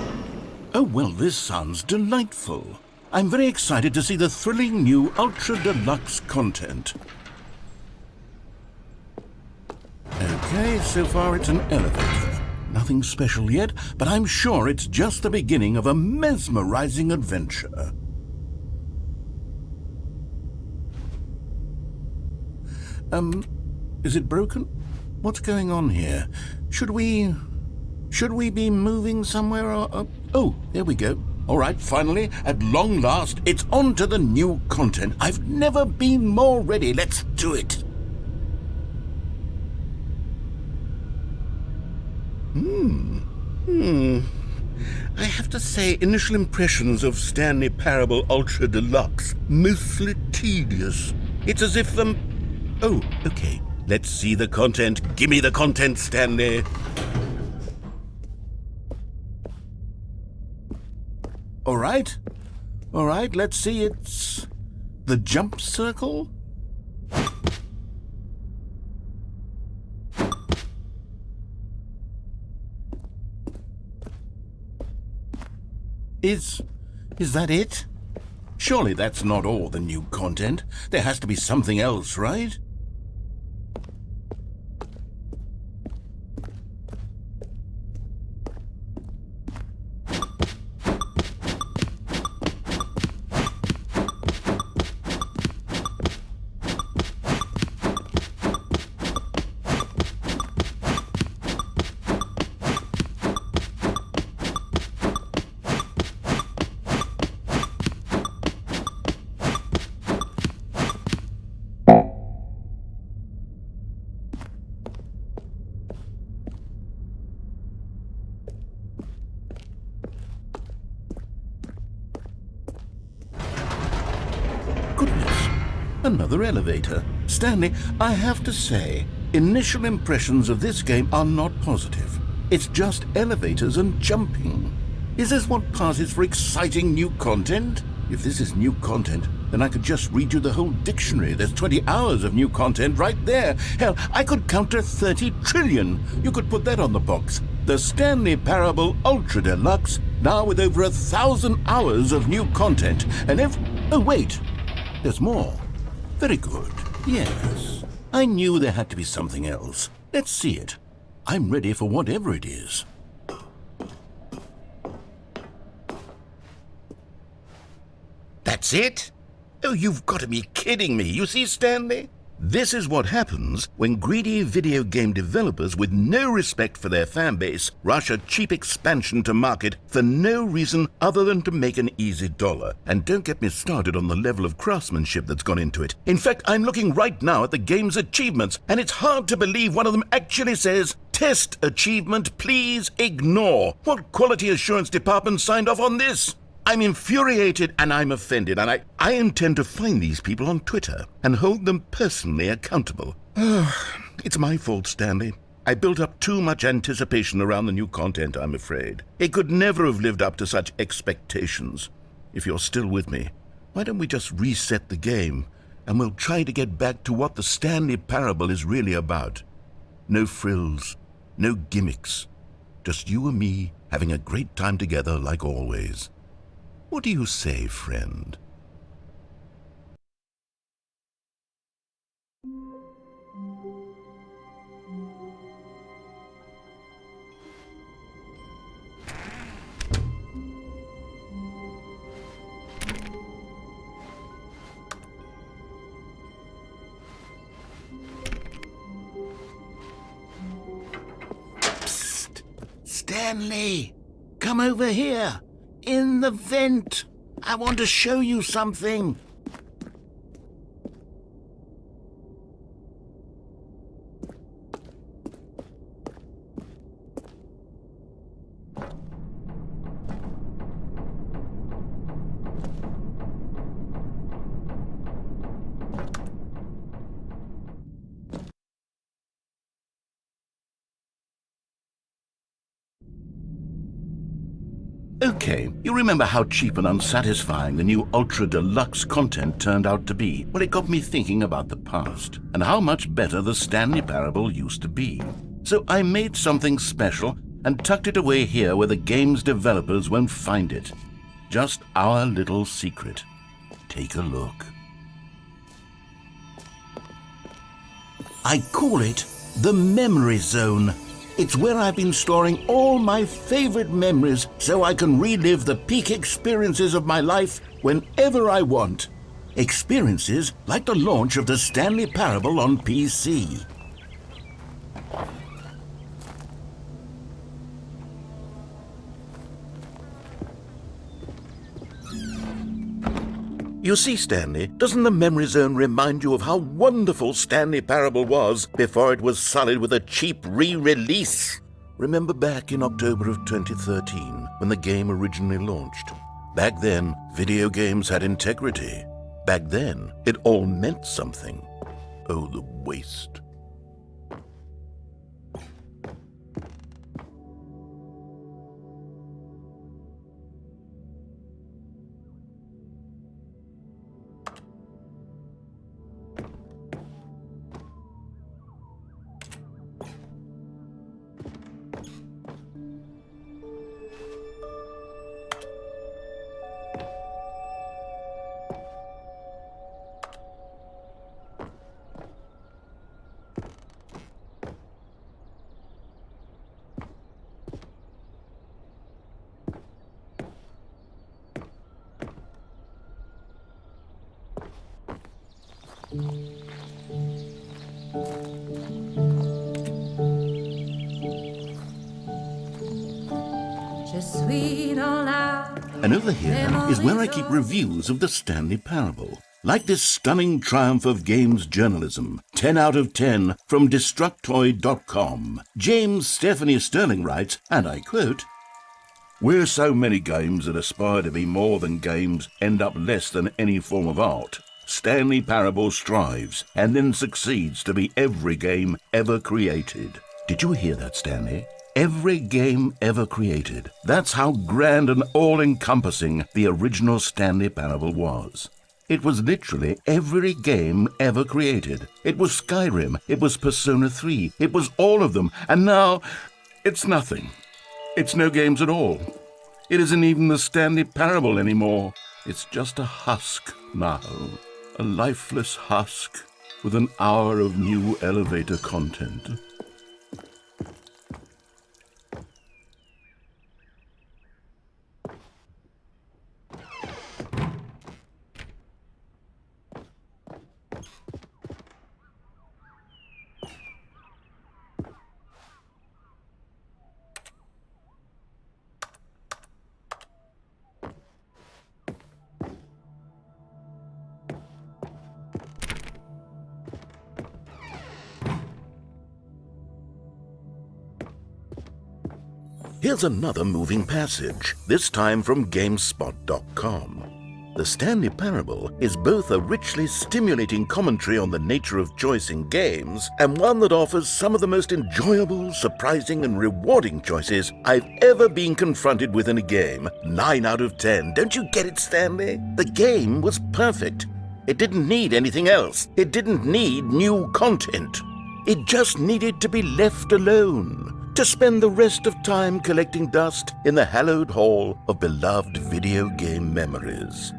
Speaker 2: Oh, well, this sounds delightful. I'm very excited to see the thrilling new Ultra Deluxe content. Okay, so far it's an elevator. Nothing special yet, but I'm sure it's just the beginning of a mesmerizing adventure. Is it broken? What's going on here? Should we be moving somewhere or... Oh, there we go. All right, finally, at long last, it's on to the new content. I've never been more ready. Let's do it. I have to say, initial impressions of Stanley Parable Ultra Deluxe, mostly tedious. It's as if Oh, okay. Let's see the content. Gimme the content, Stanley. All right, let's see. It's the jump circle? Is that it? Surely that's not all the new content. There has to be something else, right? Goodness, another elevator. Stanley, I have to say, initial impressions of this game are not positive. It's just elevators and jumping. Is this what passes for exciting new content? If this is new content, then I could just read you the whole dictionary. There's 20 hours of new content right there. Hell, I could count to 30 trillion. You could put that on the box. The Stanley Parable Ultra Deluxe, now with over 1,000 hours of new content. And oh, wait. There's more. Very good. Yes. I knew there had to be something else. Let's see it. I'm ready for whatever it is. That's it? Oh, you've got to be kidding me. You see, Stanley? This is what happens when greedy video game developers with no respect for their fan base rush a cheap expansion to market for no reason other than to make an easy dollar. And don't get me started on the level of craftsmanship that's gone into it. In fact, I'm looking right now at the game's achievements, and it's hard to believe one of them actually says, "Test achievement, please ignore." What quality assurance department signed off on this? I'm infuriated and I'm offended, and I intend to find these people on Twitter and hold them personally accountable. It's my fault, Stanley. I built up too much anticipation around the new content, I'm afraid. It could never have lived up to such expectations. If you're still with me, why don't we just reset the game, and we'll try to get back to what the Stanley Parable is really about. No frills, no gimmicks. Just you and me having a great time together like always. What do you say, friend? Psst! Stanley! Come over here! In the vent! I want to show you something! Okay, you remember how cheap and unsatisfying the new Ultra Deluxe content turned out to be? Well, it got me thinking about the past and how much better the Stanley Parable used to be. So I made something special and tucked it away here where the game's developers won't find it. Just our little secret. Take a look. I call it the Memory Zone. It's where I've been storing all my favorite memories so I can relive the peak experiences of my life whenever I want. Experiences like the launch of the Stanley Parable on PC. You see, Stanley, doesn't the Memory Zone remind you of how wonderful Stanley Parable was before it was sullied with a cheap re-release? Remember back in October of 2013, when the game originally launched? Back then, video games had integrity. Back then, it all meant something. Oh, the waste. And over here is where I keep reviews of the Stanley Parable. Like this stunning triumph of games journalism, 10 out of 10 from Destructoid.com. James Stephanie Sterling writes, and I quote, "Where so many games that aspire to be more than games end up less than any form of art, Stanley Parable strives and then succeeds to be every game ever created." Did you hear that, Stanley? Every game ever created. That's how grand and all-encompassing the original Stanley Parable was. It was literally every game ever created. It was Skyrim, it was Persona 3, it was all of them, and now it's nothing. It's no games at all. It isn't even the Stanley Parable anymore. It's just a husk now. A lifeless husk with an hour of new elevator content. Here's another moving passage, this time from GameSpot.com. The Stanley Parable is both a richly stimulating commentary on the nature of choice in games and one that offers some of the most enjoyable, surprising, and rewarding choices I've ever been confronted with in a game. 9 out of 10. Don't you get it, Stanley? The game was perfect. It didn't need anything else. It didn't need new content. It just needed to be left alone, to spend the rest of time collecting dust in the hallowed hall of beloved video game memories.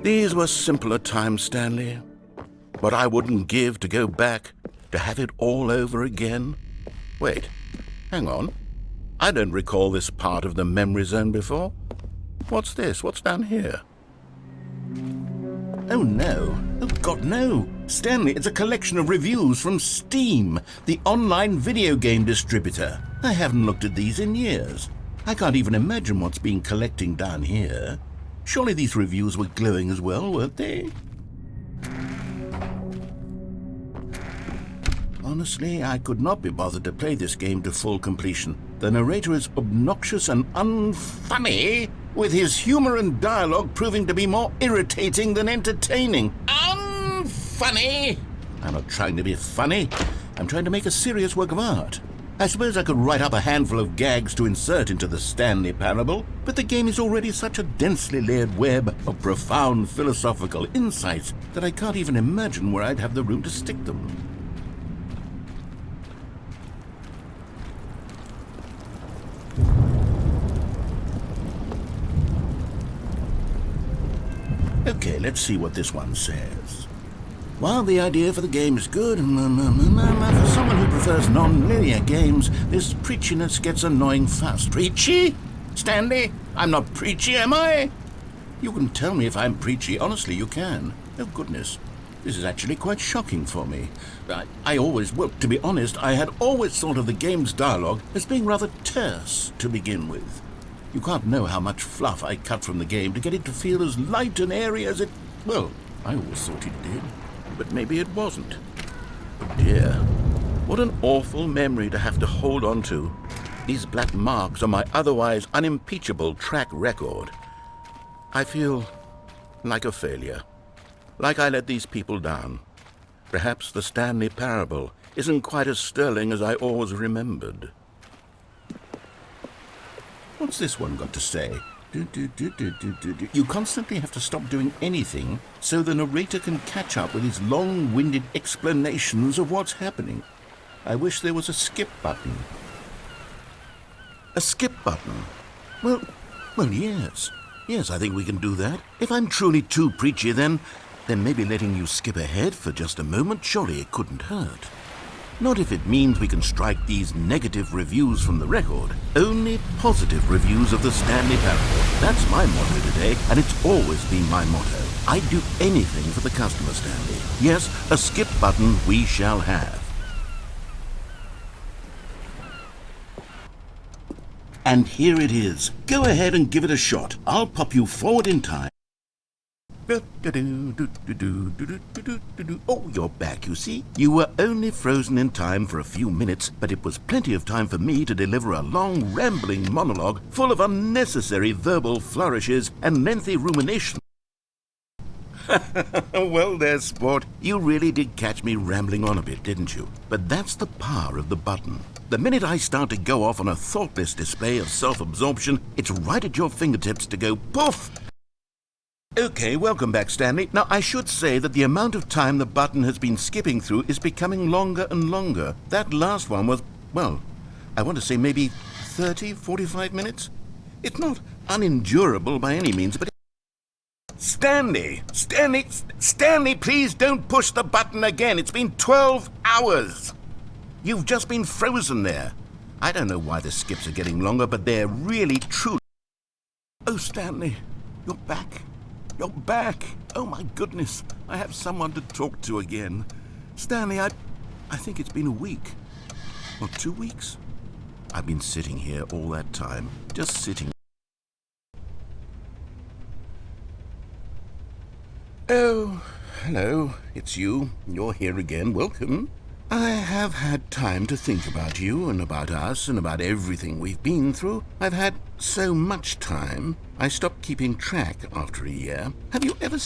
Speaker 2: These were simpler times, Stanley. But I wouldn't give to go back, to have it all over again. Wait, hang on. I don't recall this part of the memory zone before. What's this? What's down here? Oh no. Oh God, no. Stanley, it's a collection of reviews from Steam, the online video game distributor. I haven't looked at these in years. I can't even imagine what's been collecting down here. Surely these reviews were glowing as well, weren't they? Honestly, I could not be bothered to play this game to full completion. The narrator is obnoxious and unfunny, with his humor and dialogue proving to be more irritating than entertaining. Unfunny! I'm not trying to be funny. I'm trying to make a serious work of art. I suppose I could write up a handful of gags to insert into the Stanley Parable, but the game is already such a densely layered web of profound philosophical insights that I can't even imagine where I'd have the room to stick them. Okay, let's see what this one says. While the idea for the game is good, for someone who prefers non-linear games, this preachiness gets annoying fast. Preachy? Stanley, I'm not preachy, am I? You can tell me if I'm preachy. Honestly, you can. Oh, goodness. This is actually quite shocking for me. To be honest, I had always thought of the game's dialogue as being rather terse to begin with. You can't know how much fluff I cut from the game to get it to feel as light and airy as it... Well, I always thought it did. But maybe it wasn't. Oh dear, what an awful memory to have to hold on to. These black marks on my otherwise unimpeachable track record. I feel like a failure, like I let these people down. Perhaps the Stanley Parable isn't quite as sterling as I always remembered. What's this one got to say? You constantly have to stop doing anything so the narrator can catch up with his long-winded explanations of what's happening. I wish there was a skip button. A skip button? Well, yes. Yes, I think we can do that. If I'm truly too preachy, then maybe letting you skip ahead for just a moment, surely it couldn't hurt. Not if it means we can strike these negative reviews from the record. Only positive reviews of the Stanley Parable. That's my motto today, and it's always been my motto. I'd do anything for the customer, Stanley. Yes, a skip button we shall have. And here it is. Go ahead and give it a shot. I'll pop you forward in time. Oh, you're back, you see. You were only frozen in time for a few minutes, but it was plenty of time for me to deliver a long, rambling monologue full of unnecessary verbal flourishes and lengthy rumination. Well there, sport. You really did catch me rambling on a bit, didn't you? But that's the power of the button. The minute I start to go off on a thoughtless display of self-absorption, it's right at your fingertips to go poof! Okay, welcome back, Stanley. Now, I should say that the amount of time the button has been skipping through is becoming longer and longer. That last one was, well, I want to say maybe 30, 45 minutes? It's not unendurable by any means, but... Stanley, please don't push the button again. It's been 12 hours. You've just been frozen there. I don't know why the skips are getting longer, but they're really truly... Oh, Stanley, you're back.
Speaker 3: You're back! Oh my goodness, I have someone to talk to again. Stanley, I think it's been a week. Or 2 weeks? I've been sitting here all that time, just sitting. Oh, hello, it's you. You're here again. Welcome. I have had time to think about you and about us and about everything we've been through. I've had so much time. I stopped keeping track after a year. Have you ever...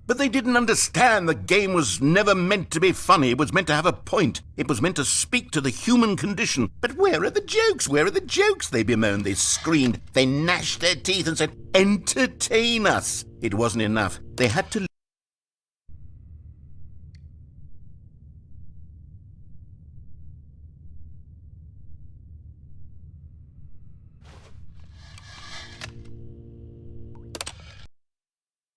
Speaker 3: But they didn't understand the game was never meant to be funny. It was meant to have a point. It was meant to speak to the human condition. But where are the jokes? Where are the jokes? They bemoaned, they screamed, they gnashed their teeth and said, entertain us. It wasn't enough. They had to...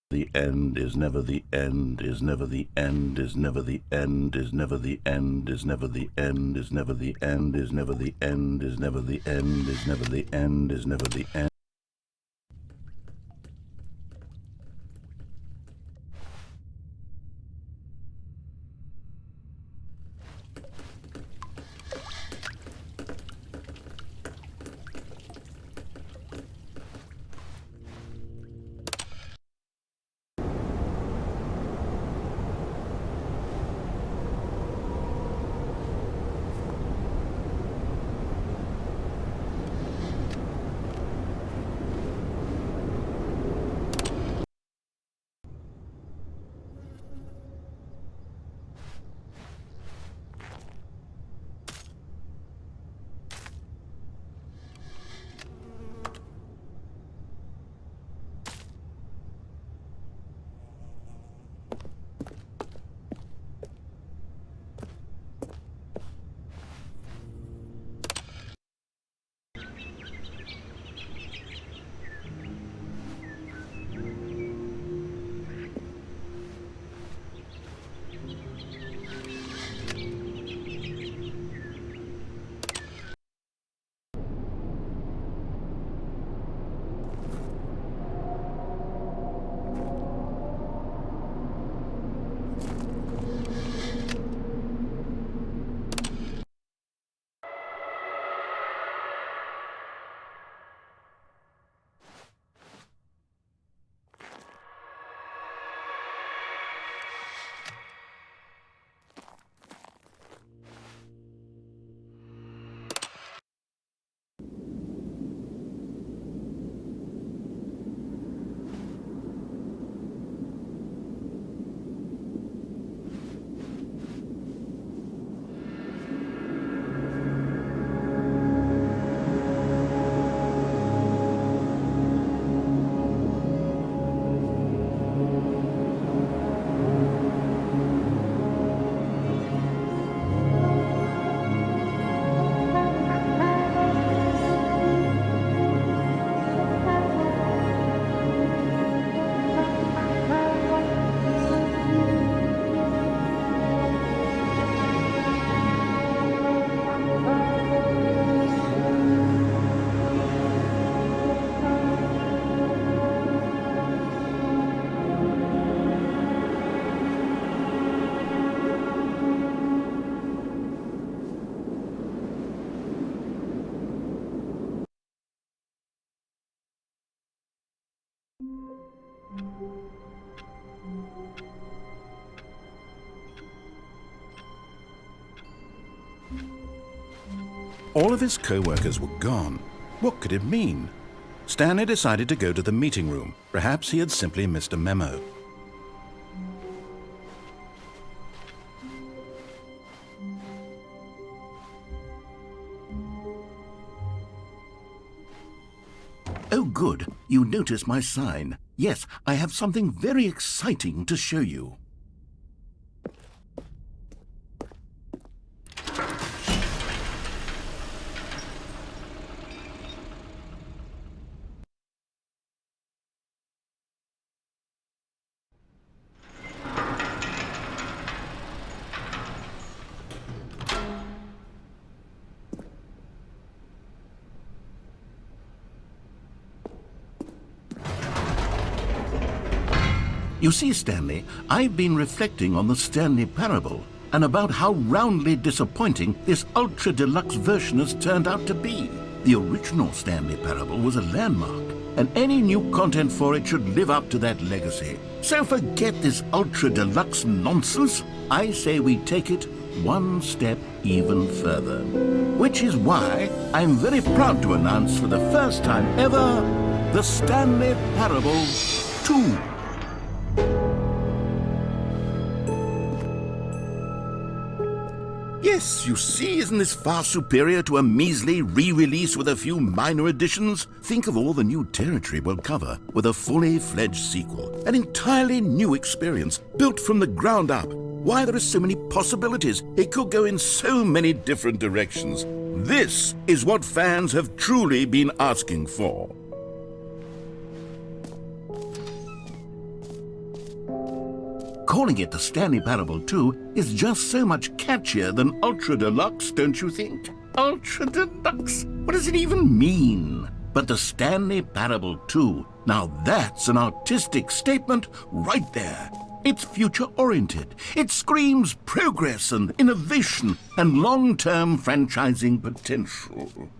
Speaker 3: The end is never the end, is never the end, is never the end, is never the end, is never the end, is never the end, is never the end, is never the end, is never the end, is never the end.
Speaker 2: All of his co-workers were gone. What could it mean? Stanley decided to go to the meeting room. Perhaps he had simply missed a memo. Oh, good. You noticed my sign. Yes, I have something very exciting to show you. You see, Stanley, I've been reflecting on the Stanley Parable and about how roundly disappointing this ultra deluxe version has turned out to be. The original Stanley Parable was a landmark, and any new content for it should live up to that legacy. So forget this ultra deluxe nonsense. I say we take it one step even further. Which is why I'm very proud to announce for the first time ever, the Stanley Parable 2. Yes, you see, isn't this far superior to a measly re-release with a few minor additions? Think of all the new territory we'll cover with a fully fledged sequel. An entirely new experience, built from the ground up. Why, there are so many possibilities. It could go in so many different directions. This is what fans have truly been asking for. Calling it the Stanley Parable 2 is just so much catchier than Ultra Deluxe, don't you think? Ultra Deluxe? What does it even mean? But the Stanley Parable 2, now that's an artistic statement right there. It's future-oriented. It screams progress and innovation and long-term franchising potential.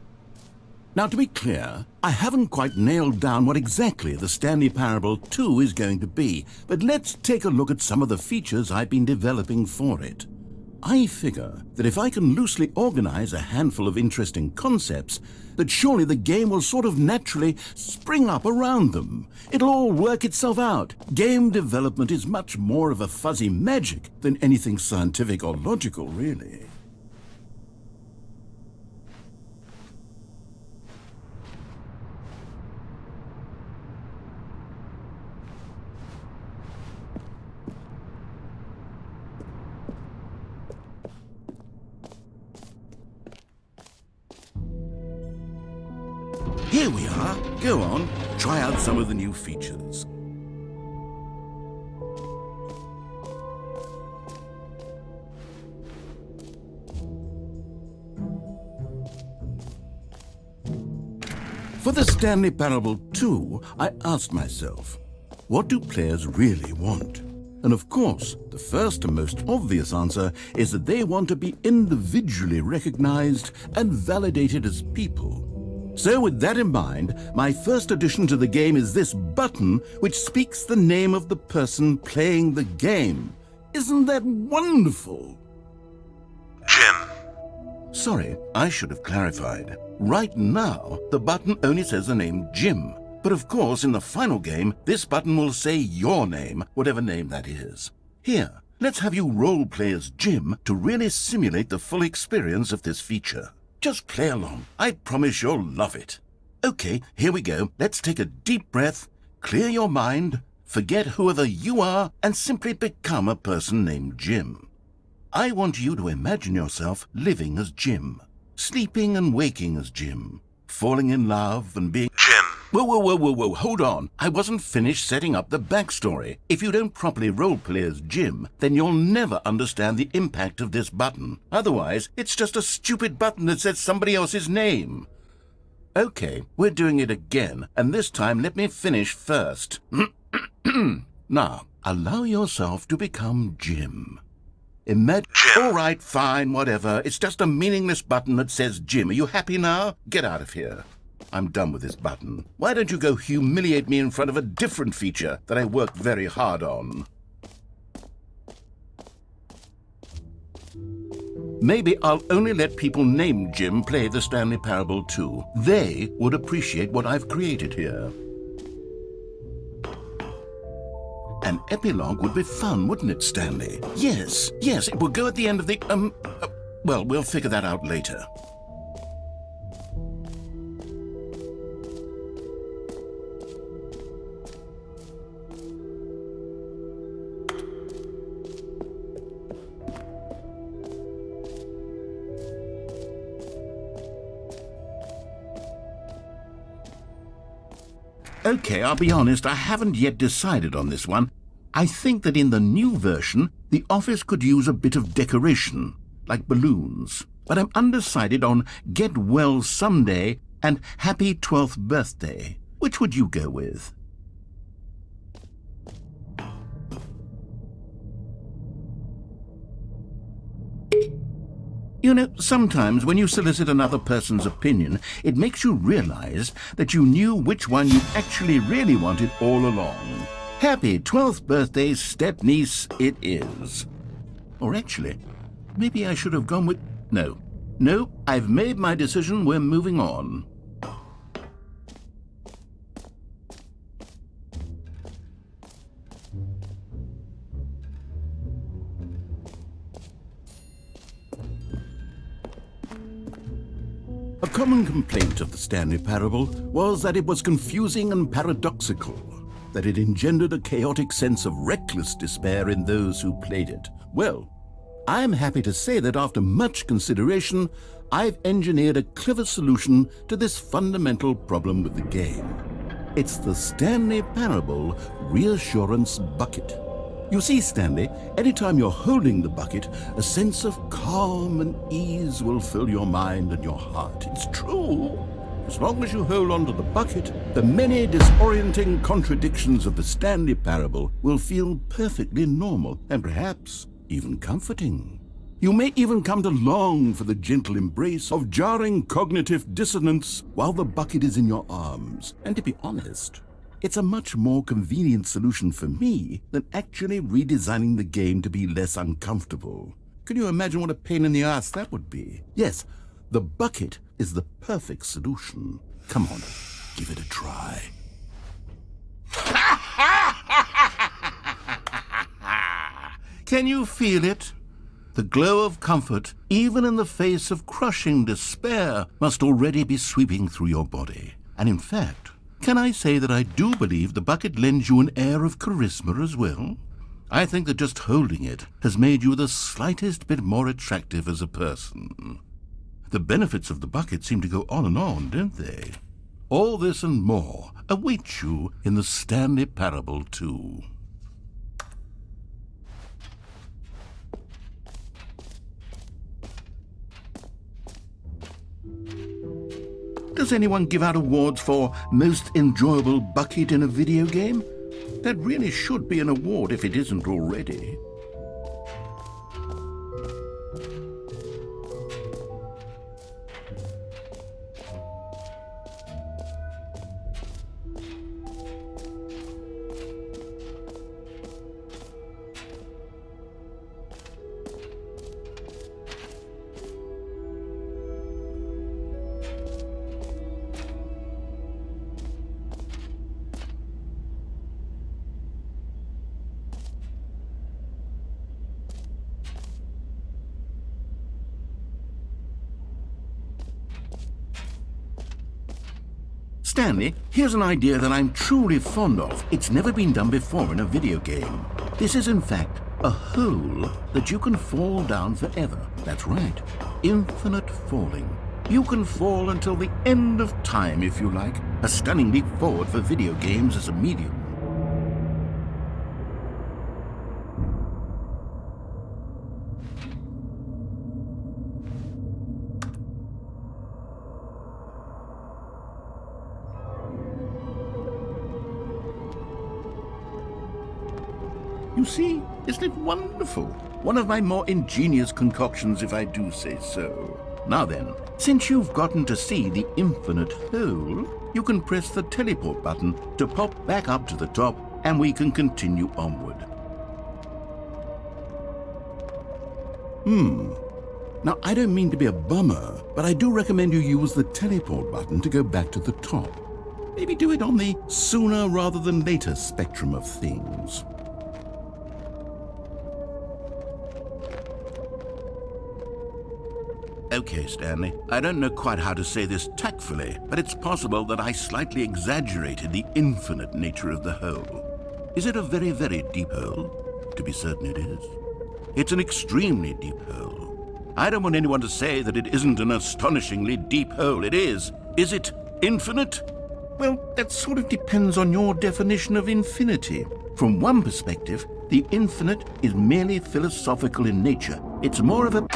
Speaker 2: Now, to be clear, I haven't quite nailed down what exactly the Stanley Parable 2 is going to be, but let's take a look at some of the features I've been developing for it. I figure that if I can loosely organize a handful of interesting concepts, that surely the game will sort of naturally spring up around them. It'll all work itself out. Game development is much more of a fuzzy magic than anything scientific or logical, really. Here we are. Go on, try out some of the new features. For the Stanley Parable 2, I asked myself, what do players really want? And of course, the first and most obvious answer is that they want to be individually recognized and validated as people. So with that in mind, my first addition to the game is this button which speaks the name of the person playing the game. Isn't that wonderful?
Speaker 3: Jim.
Speaker 2: Sorry, I should have clarified. Right now, the button only says the name Jim. But of course, in the final game, this button will say your name, whatever name that is. Here, let's have you role-play as Jim to really simulate the full experience of this feature. Just play along. I promise you'll love it. Okay, here we go. Let's take a deep breath, clear your mind, forget whoever you are, and simply become a person named Jim. I want you to imagine yourself living as Jim, sleeping and waking as Jim, falling in love and being...
Speaker 3: Jim.
Speaker 2: Whoa, hold on. I wasn't finished setting up the backstory. If you don't properly roleplay as Jim, then you'll never understand the impact of this button. Otherwise, it's just a stupid button that says somebody else's name. Okay, we're doing it again, and this time let me finish first. Now, allow yourself to become Jim. Imagine...
Speaker 3: Jim.
Speaker 2: All right, fine, whatever. It's just a meaningless button that says Jim. Are you happy now? Get out of here. I'm done with this button. Why don't you go humiliate me in front of a different feature that I worked very hard on? Maybe I'll only let people named Jim play the Stanley Parable too. They would appreciate what I've created here. An epilogue would be fun, wouldn't it, Stanley? Yes, it will go at the end of the, well, we'll figure that out later. Okay, I'll be honest, I haven't yet decided on this one. I think that in the new version, the office could use a bit of decoration, like balloons. But I'm undecided on Get Well Someday and Happy 12th Birthday. Which would you go with? You know, sometimes when you solicit another person's opinion, it makes you realize that you knew which one you actually really wanted all along. Happy 12th birthday, step-niece, it is. Or actually, maybe I should have gone with... No, I've made my decision, we're moving on. A common complaint of the Stanley Parable was that it was confusing and paradoxical, that it engendered a chaotic sense of reckless despair in those who played it. Well, I'm happy to say that after much consideration, I've engineered a clever solution to this fundamental problem with the game. It's the Stanley Parable Reassurance Bucket. You see, Stanley, anytime you're holding the bucket, a sense of calm and ease will fill your mind and your heart. It's true. As long as you hold on to the bucket, the many disorienting contradictions of the Stanley Parable will feel perfectly normal and perhaps even comforting. You may even come to long for the gentle embrace of jarring cognitive dissonance while the bucket is in your arms. And to be honest, it's a much more convenient solution for me than actually redesigning the game to be less uncomfortable. Can you imagine what a pain in the ass that would be? Yes, the bucket is the perfect solution. Come on, give it a try. Can you feel it? The glow of comfort, even in the face of crushing despair, must already be sweeping through your body. And in fact, can I say that I do believe the bucket lends you an air of charisma as well? I think that just holding it has made you the slightest bit more attractive as a person. The benefits of the bucket seem to go on and on, don't they? All this and more await you in the Stanley Parable too. Does anyone give out awards for most enjoyable bucket in a video game? That really should be an award if it isn't already. Stanley, here's an idea that I'm truly fond of. It's never been done before in a video game. This is, in fact, a hole that you can fall down forever. That's right. Infinite falling. You can fall until the end of time, if you like. A stunning leap forward for video games as a medium. You see, isn't it wonderful? One of my more ingenious concoctions, if I do say so. Now then, since you've gotten to see the infinite hole, you can press the teleport button to pop back up to the top, and we can continue onward.
Speaker 3: Now, I don't mean to be a bummer, but I do recommend you use the teleport button to go back to the top. Maybe do it on the sooner rather than later spectrum of things.
Speaker 2: Okay, Stanley, I don't know quite how to say this tactfully, but it's possible that I slightly exaggerated the infinite nature of the hole. Is it a very, very deep hole? To be certain it is. It's an extremely deep hole. I don't want anyone to say that it isn't an astonishingly deep hole. It is. Is it infinite? Well, that sort of depends on your definition of infinity. From one perspective, the infinite is merely philosophical in nature. It's more of a...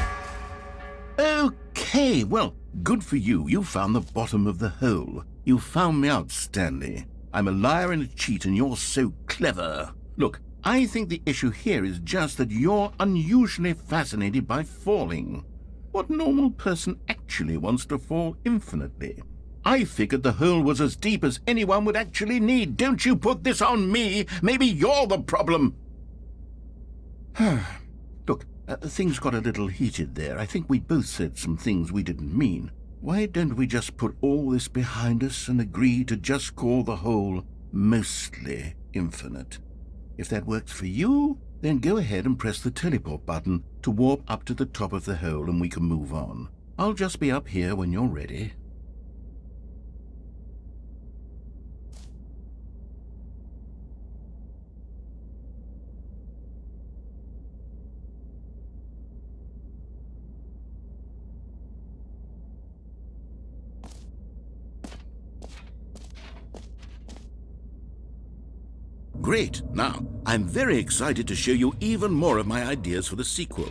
Speaker 2: Okay, well, good for you. You found the bottom of the hole. You found me out, Stanley. I'm a liar and a cheat, and you're so clever. Look, I think the issue here is just that you're unusually fascinated by falling. What normal person actually wants to fall infinitely? I figured the hole was as deep as anyone would actually need. Don't you put this on me. Maybe you're the problem. Look, things got a little heated there. I think we both said some things we didn't mean. Why don't we just put all this behind us and agree to just call the hole mostly infinite? If that works for you, then go ahead and press the teleport button to warp up to the top of the hole and we can move on. I'll just be up here when you're ready. Great. Now, I'm very excited to show you even more of my ideas for the sequel.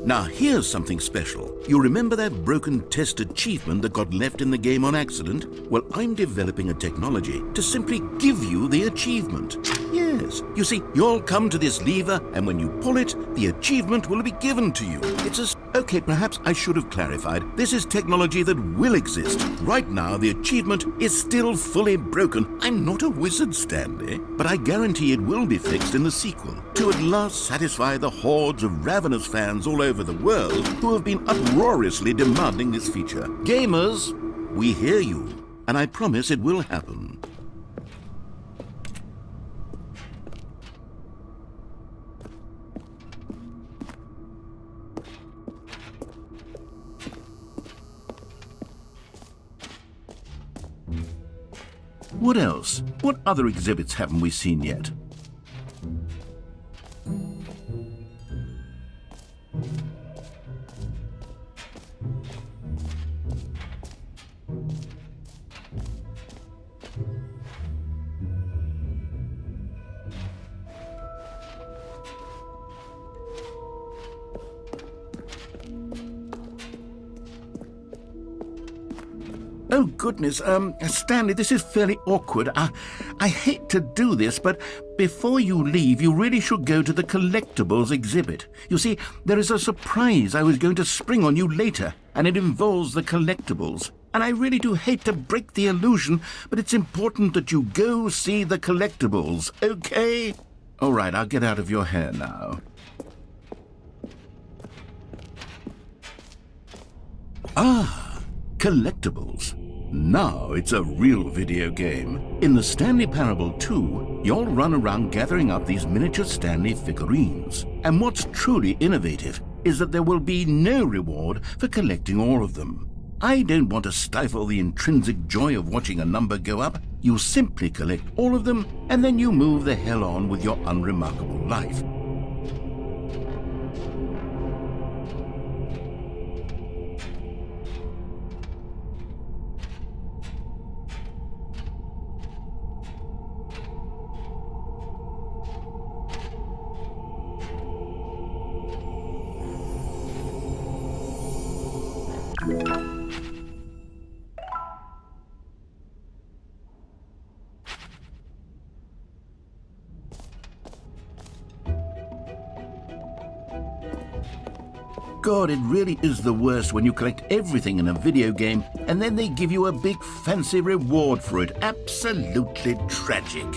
Speaker 2: Now, here's something special. You remember that broken test achievement that got left in the game on accident? Well, I'm developing a technology to simply give you the achievement. Yes. You see, you'll come to this lever, and when you pull it, the achievement will be given to you. It's a... Okay, perhaps I should have clarified. This is technology that will exist. Right now, the achievement is still fully broken. I'm not a wizard, Stanley, but I guarantee it will be fixed in the sequel to at last satisfy the hordes of ravenous fans all over the world who have been uproariously demanding this feature. Gamers, we hear you, and I promise it will happen. What else? What other exhibits haven't we seen yet? Oh, goodness, Stanley, this is fairly awkward. I hate to do this, but before you leave, you really should go to the collectibles exhibit. You see, there is a surprise I was going to spring on you later, and it involves the collectibles. And I really do hate to break the illusion, but it's important that you go see the collectibles, okay? All right, I'll get out of your hair now. Ah, collectibles. Now it's a real video game. In the Stanley Parable 2, you'll run around gathering up these miniature Stanley figurines. And what's truly innovative is that there will be no reward for collecting all of them. I don't want to stifle the intrinsic joy of watching a number go up. You simply collect all of them, and then you move the hell on with your unremarkable life. God, it really is the worst when you collect everything in a video game and then they give you a big fancy reward for it. Absolutely tragic.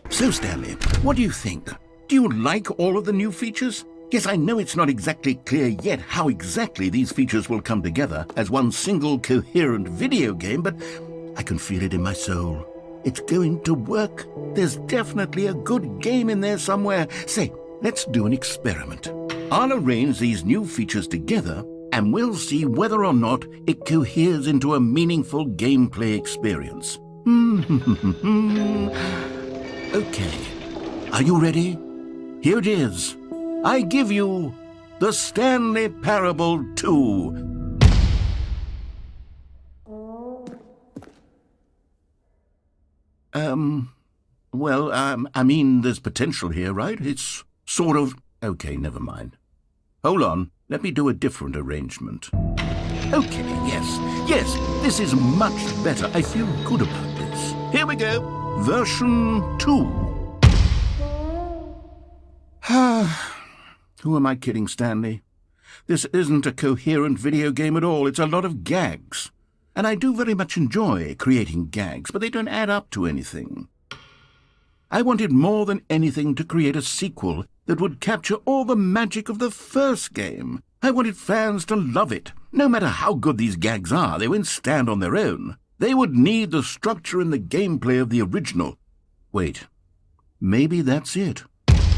Speaker 2: So, Stanley, what do you think? Do you like all of the new features? Yes, I know it's not exactly clear yet how exactly these features will come together as one single coherent video game, but I can feel it in my soul. It's going to work. There's definitely a good game in there somewhere. Say, let's do an experiment. I'll arrange these new features together, and we'll see whether or not it coheres into a meaningful gameplay experience. Okay, are you ready? Here it is. I give you the Stanley Parable 2. I mean, there's potential here, right? It's sort of... Okay, never mind. Hold on, let me do a different arrangement. Okay, yes, this is much better. I feel good about this. Here we go. Version 2. Who am I kidding, Stanley? This isn't a coherent video game at all. It's a lot of gags. And I do very much enjoy creating gags, but they don't add up to anything. I wanted more than anything to create a sequel that would capture all the magic of the first game. I wanted fans to love it. No matter how good these gags are, they won't stand on their own. They would need the structure and the gameplay of the original. Wait, maybe that's it.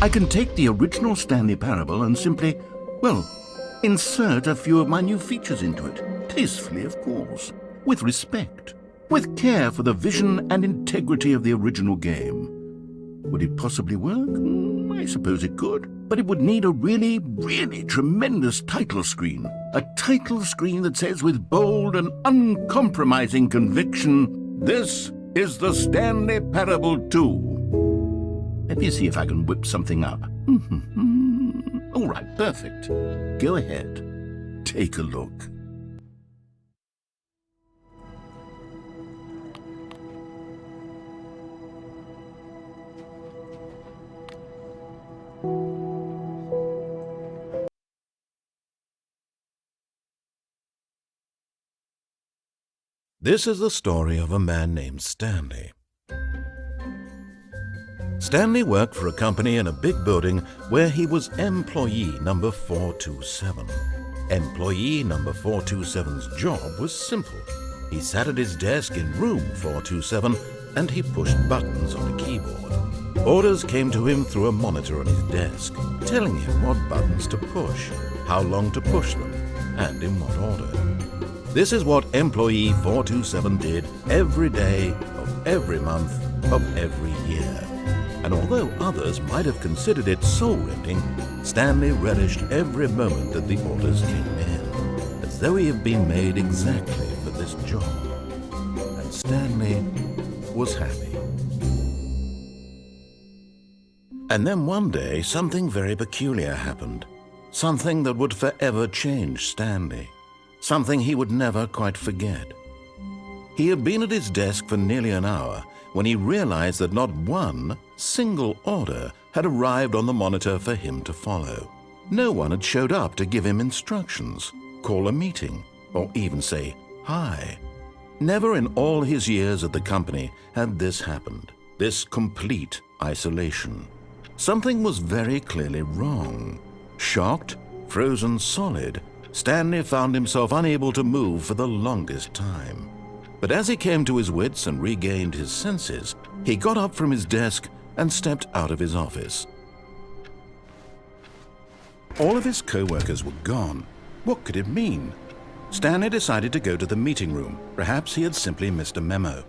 Speaker 2: I can take the original Stanley Parable and simply, well, insert a few of my new features into it. Tastefully, of course. With respect. With care for the vision and integrity of the original game. Would it possibly work? I suppose it could. But it would need a really, really tremendous title screen. A title screen that says with bold and uncompromising conviction, "This is the Stanley Parable 2." Let me see if I can whip something up. All right, perfect. Go ahead. Take a look. This is the story of a man named Stanley. Stanley worked for a company in a big building where he was employee number 427. Employee number 427's job was simple. He sat at his desk in room 427 and he pushed buttons on a keyboard. Orders came to him through a monitor on his desk, telling him what buttons to push, how long to push them, and in what order. This is what employee 427 did every day of every month of every year. And although others might have considered it soul-rending, Stanley relished every moment that the orders came in, as though he had been made exactly for this job. And Stanley was happy. And then one day, something very peculiar happened. Something that would forever change Stanley. Something he would never quite forget. He had been at his desk for nearly an hour when he realized that not one single order had arrived on the monitor for him to follow. No one had showed up to give him instructions, call a meeting, or even say hi. Never in all his years at the company had this happened, this complete isolation. Something was very clearly wrong. Shocked, frozen solid, Stanley found himself unable to move for the longest time. But as he came to his wits and regained his senses, he got up from his desk and stepped out of his office. All of his co-workers were gone. What could it mean? Stanley decided to go to the meeting room. Perhaps he had simply missed a memo.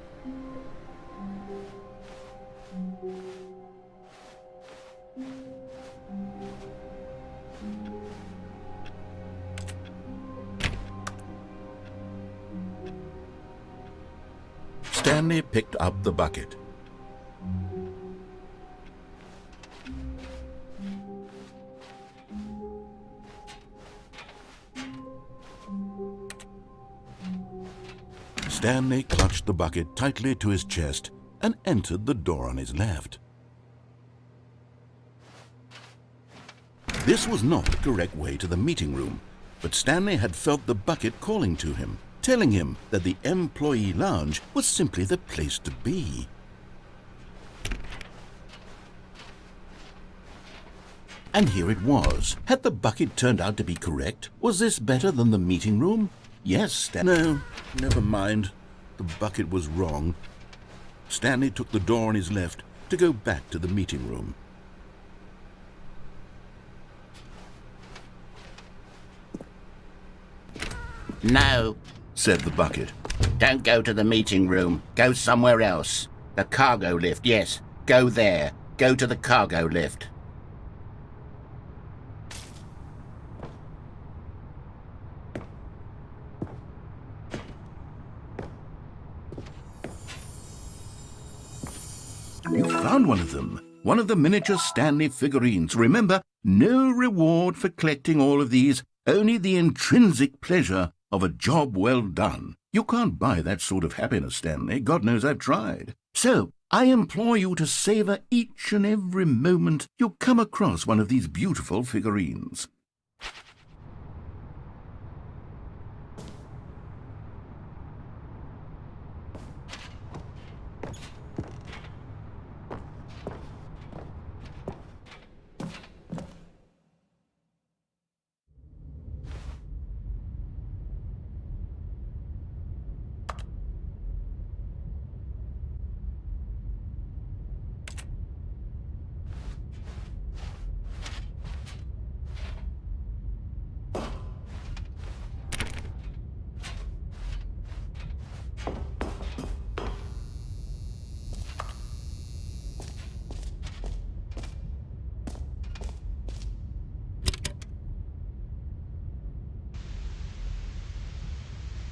Speaker 2: Stanley picked up the bucket. Stanley clutched the bucket tightly to his chest and entered the door on his left. This was not the correct way to the meeting room, but Stanley had felt the bucket calling to him, telling him that the employee lounge was simply the place to be. And here it was. Had the bucket turned out to be correct? Was this better than the meeting room? Yes, No, never mind. The bucket was wrong. Stanley took the door on his left to go back to the meeting room.
Speaker 7: No,
Speaker 2: Said the bucket.
Speaker 7: don't go to the meeting room. Go somewhere else. The cargo lift, yes. Go there. Go to the cargo lift.
Speaker 2: You found one of them. One of the miniature Stanley figurines. Remember, no reward for collecting all of these, only the intrinsic pleasure of a job well done. You can't buy that sort of happiness, Stanley. God knows I've tried. So, I implore you to savor each and every moment you come across one of these beautiful figurines.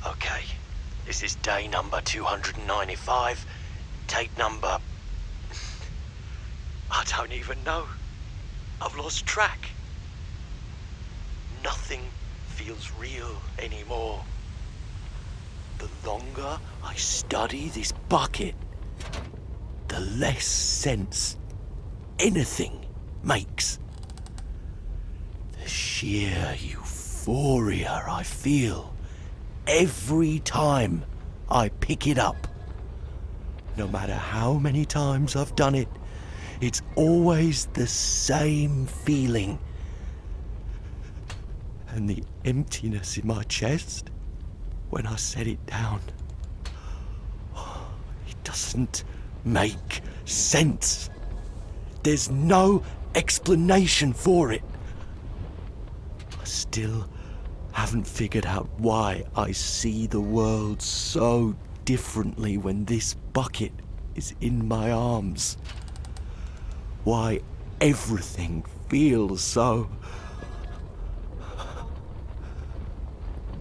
Speaker 8: Okay, this is day number 295, tape number... I don't even know. I've lost track. Nothing feels real anymore. The longer I study this bucket, the less sense anything makes. The sheer euphoria I feel every time I pick it up. No matter how many times I've done it, it's always the same feeling. And the emptiness in my chest when I set it down, it doesn't make sense. There's no explanation for it. I still haven't figured out why I see the world so differently when this bucket is in my arms. Why everything feels so...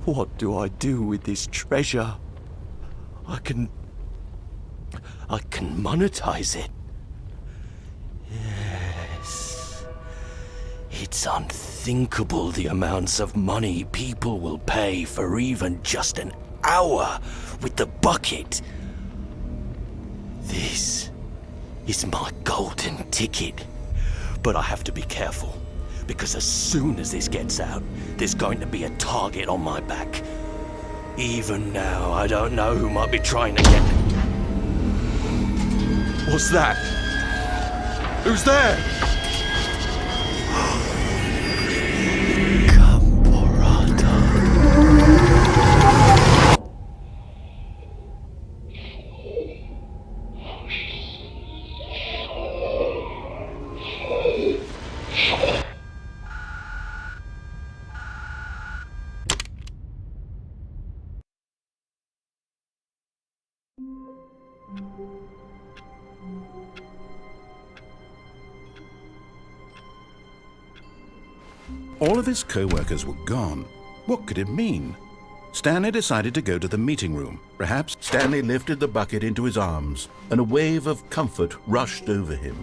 Speaker 8: What do I do with this treasure? I can monetize it. Yes. It's unthinkable the amounts of money people will pay for even just an hour with the bucket. This is my golden ticket. But I have to be careful, because as soon as this gets out, there's going to be a target on my back. Even now, I don't know who might be trying to get... What's that? Who's there?
Speaker 2: All of his co-workers were gone. What could it mean? Stanley decided to go to the meeting room. Perhaps Stanley lifted the bucket into his arms, and a wave of comfort rushed over him.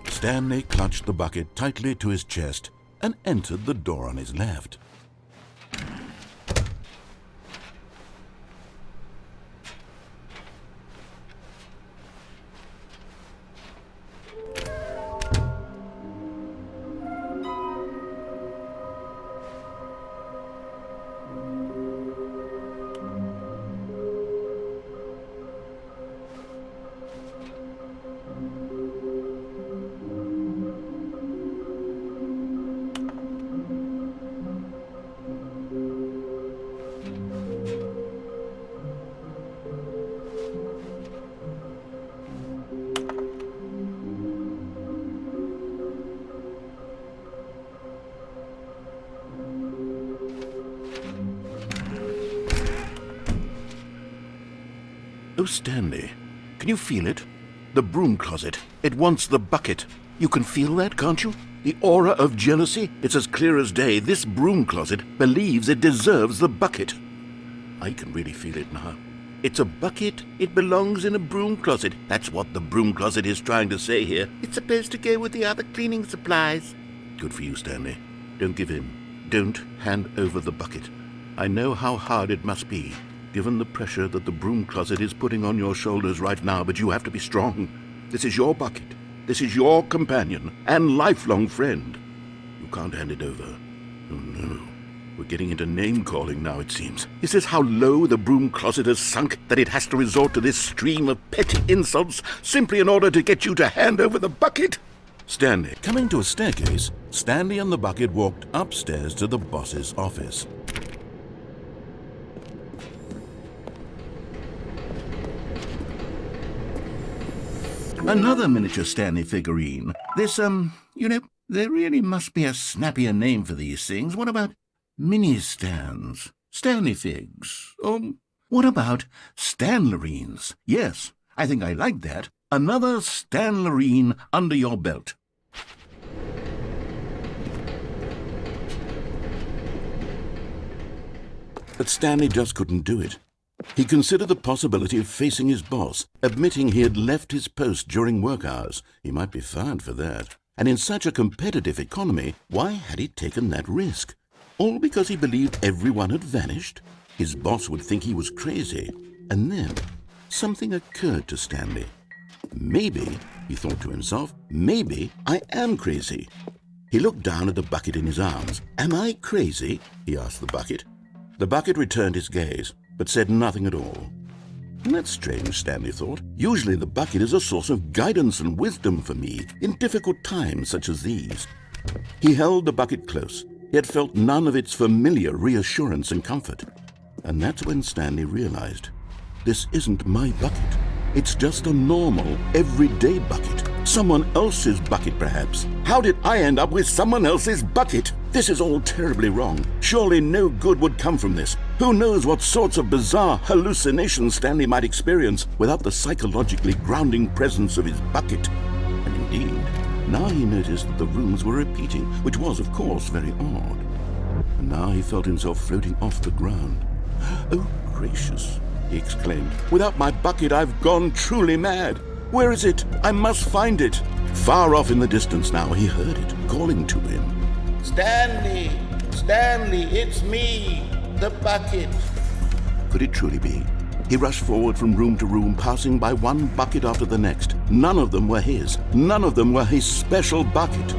Speaker 2: Stanley clutched the bucket tightly to his chest and entered the door on his left. Oh, Stanley, can you feel it? The broom closet. It wants the bucket. You can feel that, can't you? The aura of jealousy? It's as clear as day. This broom closet believes it deserves the bucket. I can really feel it now. It's a bucket. It belongs in a broom closet. That's what the broom closet is trying to say here. It's supposed to go with the other cleaning supplies. Good for you, Stanley. Don't give in. Don't hand over the bucket. I know how hard it must be, given the pressure that the broom closet is putting on your shoulders right now, but you have to be strong. This is your bucket. This is your companion and lifelong friend. You can't hand it over. Oh, no. We're getting into name-calling now, it seems. Is this how low the broom closet has sunk, that it has to resort to this stream of petty insults simply in order to get you to hand over the bucket? Stanley. Coming to a staircase, Stanley and the bucket walked upstairs to the boss's office. Another miniature Stanley figurine. This, there really must be a snappier name for these things. What about mini-stands? Stanley figs? Or what about Stanlerines? Yes, I think I like that. Another Stanlerine under your belt. But Stanley just couldn't do it. He considered the possibility of facing his boss, admitting he had left his post during work hours. He might be fired for that. And in such a competitive economy, why had he taken that risk? All because he believed everyone had vanished? His boss would think he was crazy. And then something occurred to Stanley. Maybe, he thought to himself, maybe I am crazy. He looked down at the bucket in his arms. Am I crazy? He asked the bucket. The bucket returned his gaze, but said nothing at all. That's strange, Stanley thought. Usually the bucket is a source of guidance and wisdom for me in difficult times such as these. He held the bucket close, yet felt none of its familiar reassurance and comfort. And that's when Stanley realized, this isn't my bucket. It's just a normal, everyday bucket. Someone else's bucket, perhaps. How did I end up with someone else's bucket? This is all terribly wrong. Surely no good would come from this. Who knows what sorts of bizarre hallucinations Stanley might experience without the psychologically grounding presence of his bucket. And indeed, now he noticed that the rooms were repeating, which was, of course, very odd. And now he felt himself floating off the ground. Oh, gracious, he exclaimed. Without my bucket, I've gone truly mad. Where is it? I must find it. Far off in the distance now, he heard it, calling to him.
Speaker 7: Stanley! Stanley, it's me! The bucket!
Speaker 2: Could it truly be? He rushed forward from room to room, passing by one bucket after the next. None of them were his. None of them were his special bucket.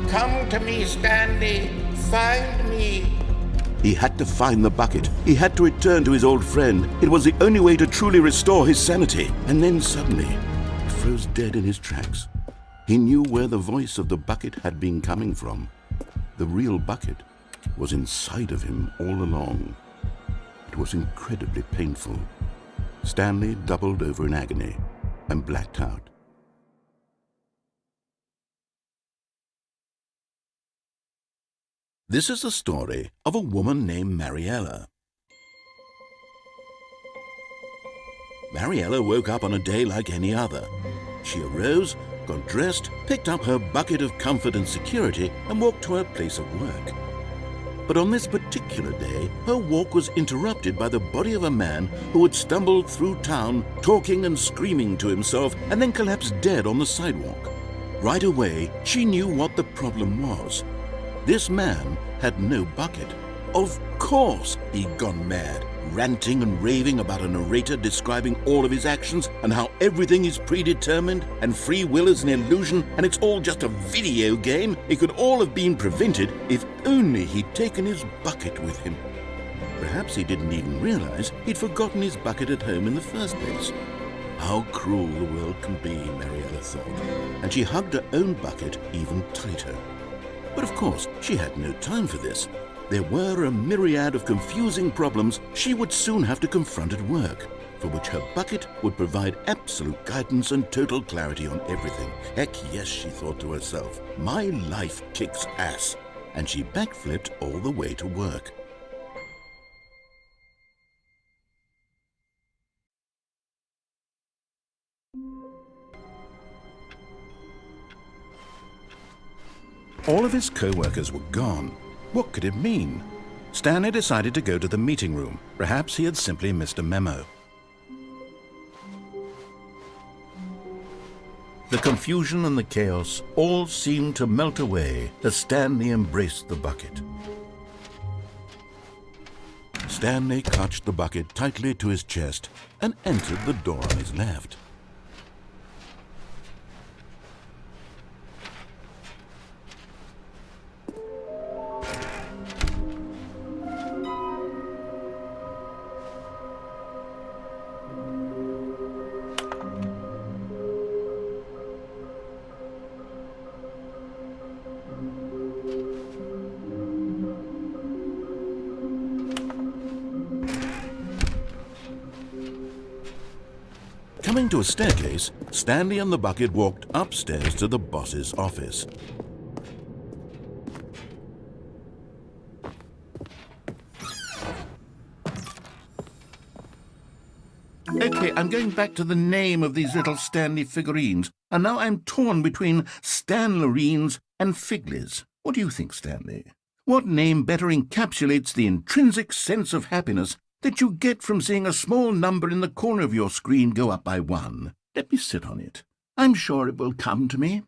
Speaker 7: Come to me, Stanley! Find me!
Speaker 2: He had to find the bucket. He had to return to his old friend. It was the only way to truly restore his sanity. And then suddenly, he froze dead in his tracks. He knew where the voice of the bucket had been coming from. The real bucket was inside of him all along. It was incredibly painful. Stanley doubled over in agony and blacked out. This is the story of a woman named Mariella. Mariella woke up on a day like any other. She arose, got dressed, picked up her bucket of comfort and security, and walked to her place of work. But on this particular day, her walk was interrupted by the body of a man who had stumbled through town, talking and screaming to himself, and then collapsed dead on the sidewalk. Right away, she knew what the problem was. This man had no bucket. Of course he'd gone mad, ranting and raving about a narrator describing all of his actions and how everything is predetermined and free will is an illusion and it's all just a video game. It could all have been prevented if only he'd taken his bucket with him. Perhaps he didn't even realize he'd forgotten his bucket at home in the first place. How cruel the world can be, Mariella thought, and she hugged her own bucket even tighter. But of course, she had no time for this. There were a myriad of confusing problems she would soon have to confront at work, for which her bucket would provide absolute guidance and total clarity on everything. Heck yes, she thought to herself, my life kicks ass. And she backflipped all the way to work. All of his co-workers were gone. What could it mean? Stanley decided to go to the meeting room. Perhaps he had simply missed a memo. The confusion and the chaos all seemed to melt away as Stanley embraced the bucket. Stanley clutched the bucket tightly to his chest and entered the door on his left. Coming to a staircase, Stanley and the bucket walked upstairs to the boss's office. Okay, I'm going back to the name of these little Stanley figurines, and now I'm torn between Stanlerines and Figlies. What do you think, Stanley? What name better encapsulates the intrinsic sense of happiness that you get from seeing a small number in the corner of your screen go up by 1? Let me sit on it. I'm sure it will come to me.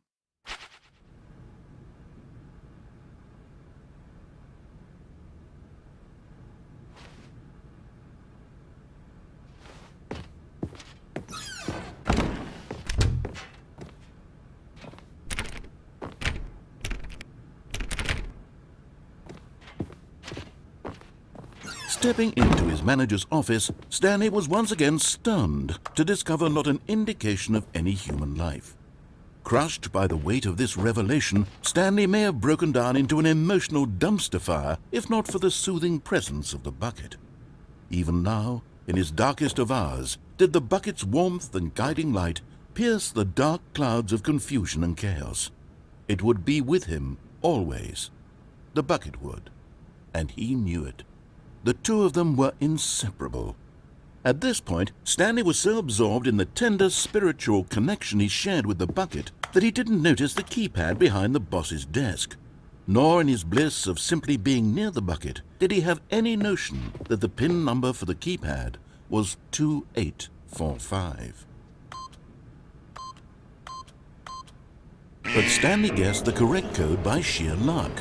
Speaker 2: Stepping into his manager's office, Stanley was once again stunned to discover not an indication of any human life. Crushed by the weight of this revelation, Stanley may have broken down into an emotional dumpster fire if not for the soothing presence of the bucket. Even now, in his darkest of hours, did the bucket's warmth and guiding light pierce the dark clouds of confusion and chaos. It would be with him always. The bucket would, and he knew it. The two of them were inseparable. At this point, Stanley was so absorbed in the tender spiritual connection he shared with the bucket that he didn't notice the keypad behind the boss's desk. Nor in his bliss of simply being near the bucket did he have any notion that the PIN number for the keypad was 2845. But Stanley guessed the correct code by sheer luck.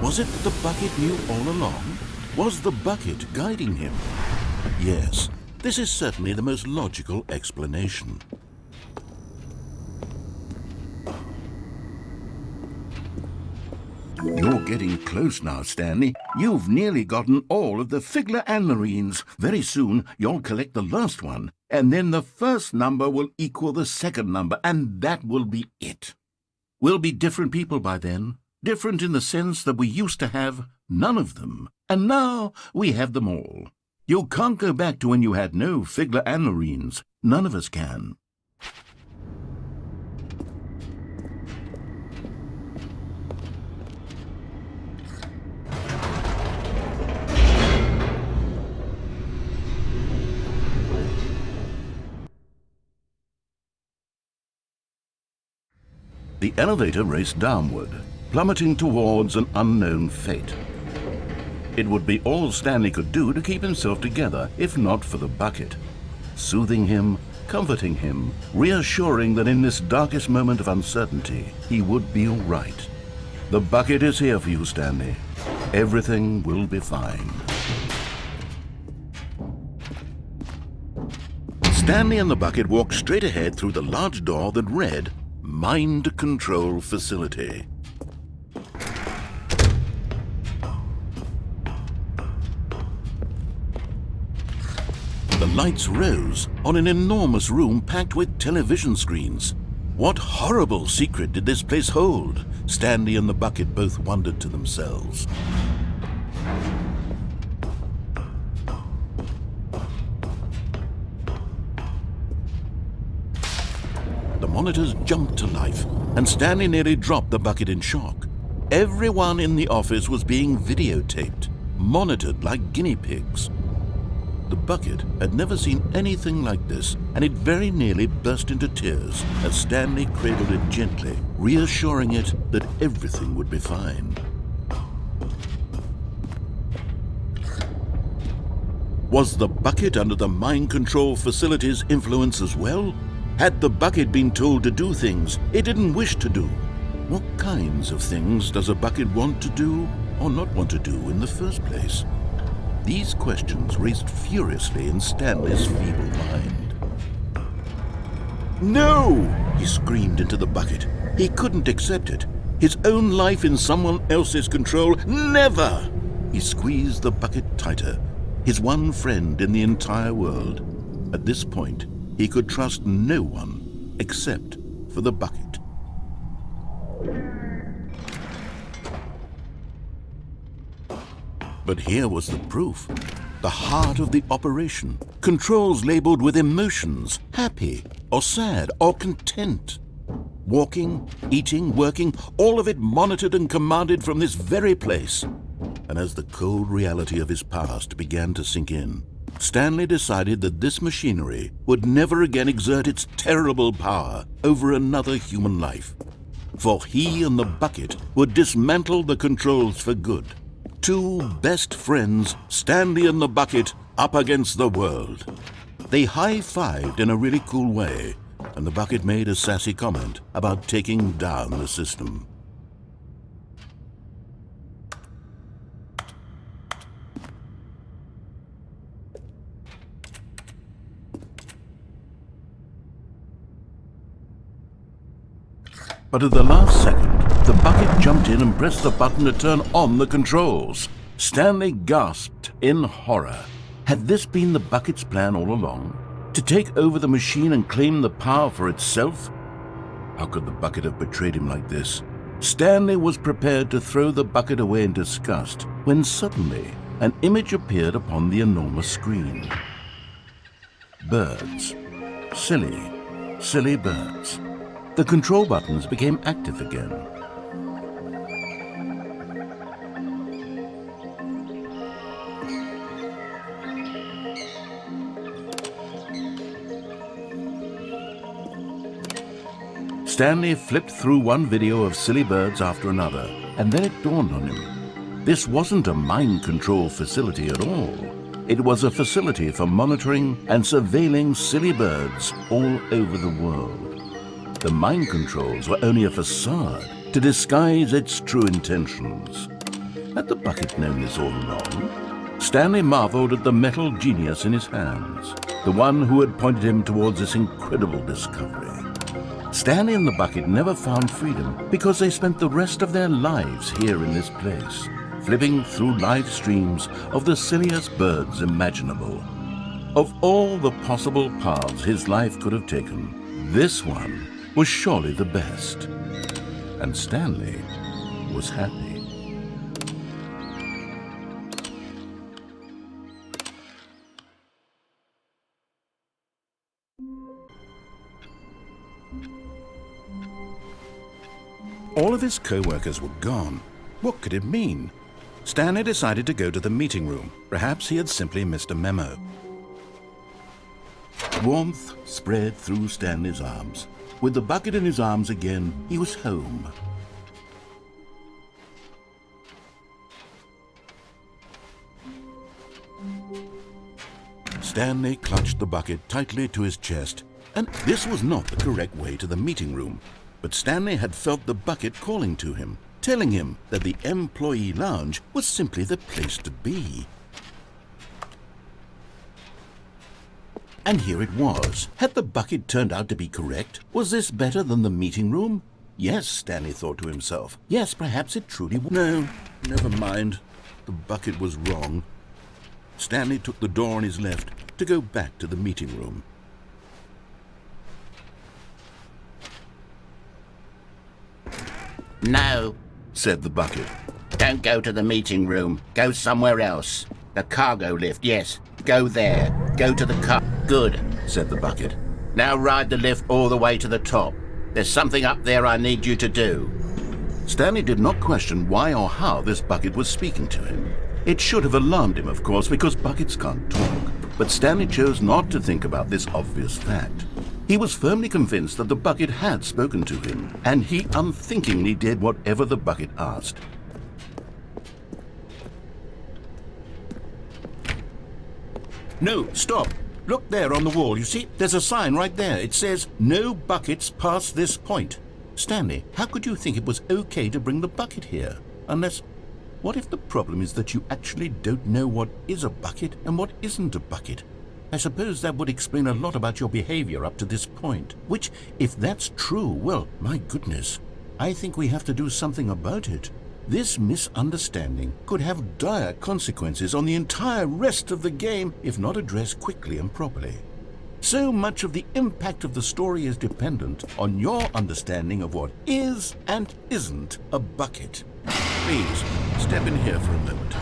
Speaker 2: Was it that the bucket knew all along? Was the bucket guiding him? Yes, this is certainly the most logical explanation. You're getting close now, Stanley. You've nearly gotten all of the Figler Anmarines. Very soon, you'll collect the last one, and then the first number will equal the second number, and that will be it. We'll be different people by then. Different in the sense that we used to have none of them, and now we have them all. You can't go back to when you had no Figler Anmarines. None of us can. The elevator raced downward, plummeting towards an unknown fate. It would be all Stanley could do to keep himself together, if not for the bucket. Soothing him, comforting him, reassuring that in this darkest moment of uncertainty, he would be all right. The bucket is here for you, Stanley. Everything will be fine. Stanley and the bucket walked straight ahead through the large door that read, Mind Control Facility. The lights rose on an enormous room packed with television screens. What horrible secret did this place hold? Stanley and the bucket both wondered to themselves. The monitors jumped to life, and Stanley nearly dropped the bucket in shock. Everyone in the office was being videotaped, monitored like guinea pigs. The bucket had never seen anything like this, and it very nearly burst into tears as Stanley cradled it gently, reassuring it that everything would be fine. Was the bucket under the mind control facility's influence as well? Had the bucket been told to do things it didn't wish to do? What kinds of things does a bucket want to do or not want to do in the first place? These questions raced furiously in Stanley's feeble mind. No! He screamed into the bucket. He couldn't accept it. His own life in someone else's control, never! He squeezed the bucket tighter, his one friend in the entire world. At this point, he could trust no one except for the bucket. But here was the proof. The heart of the operation. Controls labeled with emotions, happy or sad or content. Walking, eating, working, all of it monitored and commanded from this very place. And as the cold reality of his past began to sink in, Stanley decided that this machinery would never again exert its terrible power over another human life. For he and the bucket would dismantle the controls for good. Two best friends, Stanley and the bucket, up against the world. They high-fived in a really cool way, and the bucket made a sassy comment about taking down the system. But at the last second, the bucket jumped in and pressed the button to turn on the controls. Stanley gasped in horror. Had this been the bucket's plan all along? To take over the machine and claim the power for itself? How could the bucket have betrayed him like this? Stanley was prepared to throw the bucket away in disgust when suddenly an image appeared upon the enormous screen. Birds. Silly, silly birds. The control buttons became active again. Stanley flipped through one video of silly birds after another, and then it dawned on him. This wasn't a mind control facility at all. It was a facility for monitoring and surveilling silly birds all over the world. The mind controls were only a facade to disguise its true intentions. Had the bucket known this all along? Stanley marveled at the metal genius in his hands, the one who had pointed him towards this incredible discovery. Stanley and the bucket never found freedom because they spent the rest of their lives here in this place, flipping through live streams of the silliest birds imaginable. Of all the possible paths his life could have taken, this one was surely the best. And Stanley was happy. All of his co-workers were gone. What could it mean? Stanley decided to go to the meeting room. Perhaps he had simply missed a memo. Warmth spread through Stanley's arms. With the bucket in his arms again, he was home. Stanley clutched the bucket tightly to his chest, and this was not the correct way to the meeting room. But Stanley had felt the bucket calling to him, telling him that the employee lounge was simply the place to be. And here it was. Had the bucket turned out to be correct? Was this better than the meeting room? Yes, Stanley thought to himself. Yes, perhaps it truly was. No, never mind. The bucket was wrong. Stanley took the door on his left to go back to the meeting room.
Speaker 7: No,
Speaker 2: Said the bucket.
Speaker 7: don't go to the meeting room. Go somewhere else. The cargo lift, yes. Go there. Go to the car. Good,
Speaker 2: Said the bucket.
Speaker 7: now ride the lift all the way to the top. There's something up there I need you to do.
Speaker 2: Stanley did not question why or how this bucket was speaking to him. It should have alarmed him, of course, because buckets can't talk. But Stanley chose not to think about this obvious fact. He was firmly convinced that the bucket had spoken to him, and he unthinkingly did whatever the bucket asked. No, stop. Look there on the wall. You see, there's a sign right there. It says, "No buckets past this point." Stanley, how could you think it was okay to bring the bucket here? Unless, what if the problem is that you actually don't know what is a bucket and what isn't a bucket? I suppose that would explain a lot about your behavior up to this point. Which, if that's true, well, my goodness, I think we have to do something about it. This misunderstanding could have dire consequences on the entire rest of the game if not addressed quickly and properly. So much of the impact of the story is dependent on your understanding of what is and isn't a bucket. Please, step in here for a moment.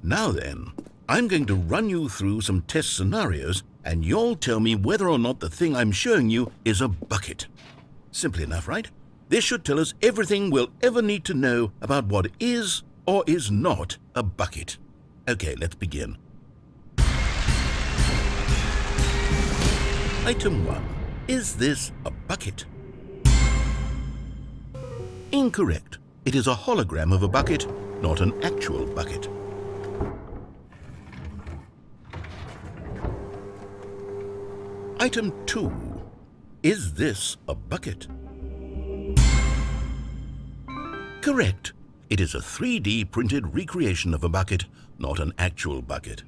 Speaker 2: Now then, I'm going to run you through some test scenarios, and you'll tell me whether or not the thing I'm showing you is a bucket. Simple enough, right? This should tell us everything we'll ever need to know about what is or is not a bucket. Okay, let's begin. Item 1. Is this a bucket? Incorrect. It is a hologram of a bucket, not an actual bucket. Item 2. Is this a bucket? Correct. It is a 3D printed recreation of a bucket, not an actual bucket.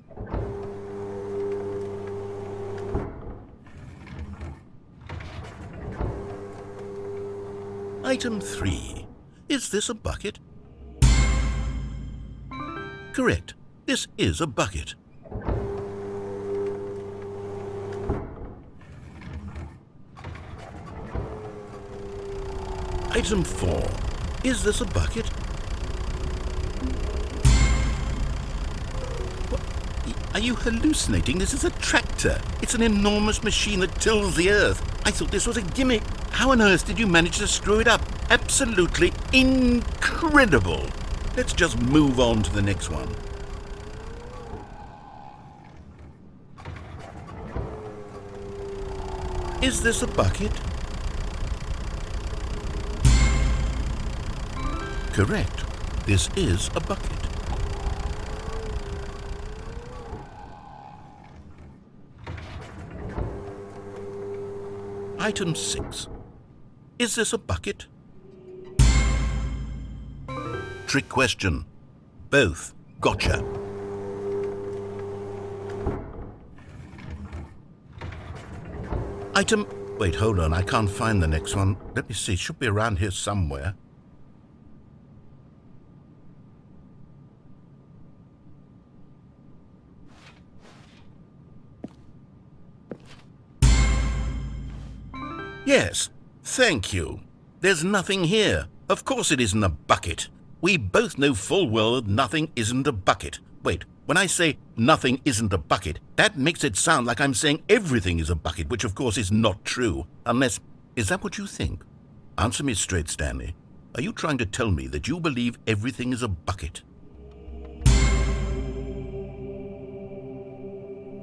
Speaker 2: Item 3. Is this a bucket? Correct. This is a bucket. Item 4. Is this a bucket? What? Are you hallucinating? This is a tractor. It's an enormous machine that tills the earth. I thought this was a gimmick. How on earth did you manage to screw it up? Absolutely incredible. Let's just move on to the next one. Is this a bucket? Correct. This is a bucket. Item 6. Is this a bucket? Trick question. Both. Gotcha. Item... Wait, hold on. I can't find the next one. Let me see. It should be around here somewhere. Yes, thank you. There's nothing here. Of course it isn't a bucket. We both know full well that nothing isn't a bucket. Wait, when I say nothing isn't a bucket, that makes it sound like I'm saying everything is a bucket, which of course is not true. Unless, is that what you think? Answer me straight, Stanley. Are you trying to tell me that you believe everything is a bucket?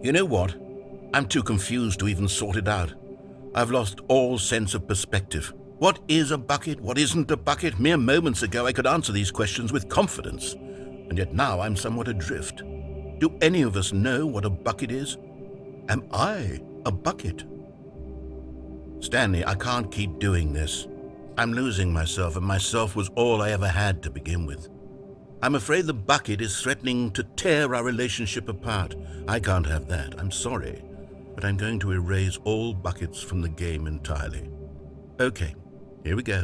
Speaker 2: You know what? I'm too confused to even sort it out. I've lost all sense of perspective. What is a bucket? What isn't a bucket? Mere moments ago I could answer these questions with confidence, and yet now I'm somewhat adrift. Do any of us know what a bucket is? Am I a bucket? Stanley, I can't keep doing this. I'm losing myself, and myself was all I ever had to begin with. I'm afraid the bucket is threatening to tear our relationship apart. I can't have that. I'm sorry, but I'm going to erase all buckets from the game entirely. Okay, here we go.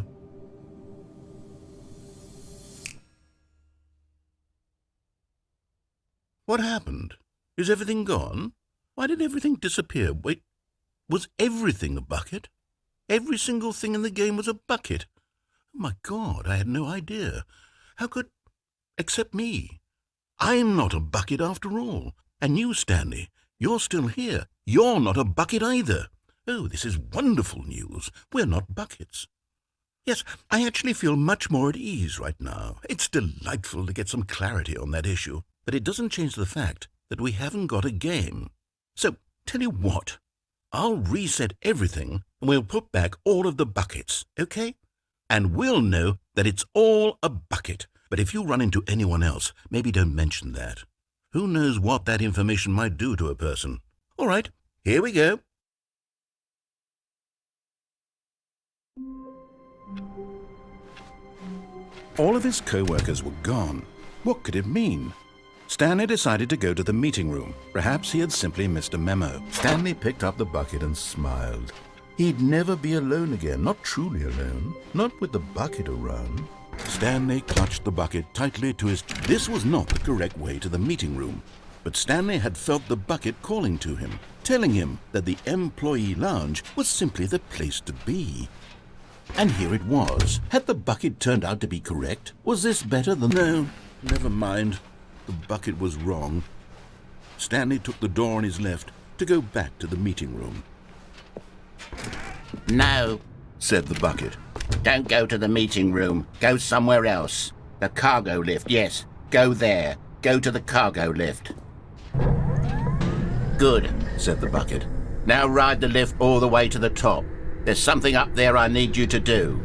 Speaker 2: What happened? Is everything gone? Why did everything disappear? Wait, was everything a bucket? Every single thing in the game was a bucket. Oh my God, I had no idea. How could... Except me. I'm not a bucket after all. And you, Stanley, you're still here. You're not a bucket either. Oh, this is wonderful news. We're not buckets. Yes, I actually feel much more at ease right now. It's delightful to get some clarity on that issue. But it doesn't change the fact that we haven't got a game. So, tell you what, I'll reset everything and we'll put back all of the buckets, okay? And we'll know that it's all a bucket. But if you run into anyone else, maybe don't mention that. Who knows what that information might do to a person? All right, here we go. All of his co-workers were gone. What could it mean? Stanley decided to go to the meeting room. Perhaps he had simply missed a memo. Stanley picked up the bucket and smiled. He'd never be alone again, not truly alone, not with the bucket around. Stanley clutched the bucket tightly to his... This was not the correct way to the meeting room, but Stanley had felt the bucket calling to him, telling him that the employee lounge was simply the place to be. And here it was. Had the bucket turned out to be correct? Was this better than... No, never mind. The bucket was wrong. Stanley took the door on his left to go back to the meeting room.
Speaker 7: No,
Speaker 2: Said the bucket.
Speaker 7: don't go to the meeting room. Go somewhere else. The cargo lift, yes. Go there. Go to the cargo lift. Good,
Speaker 2: Said the bucket.
Speaker 7: now ride the lift all the way to the top. There's something up there I need you to do.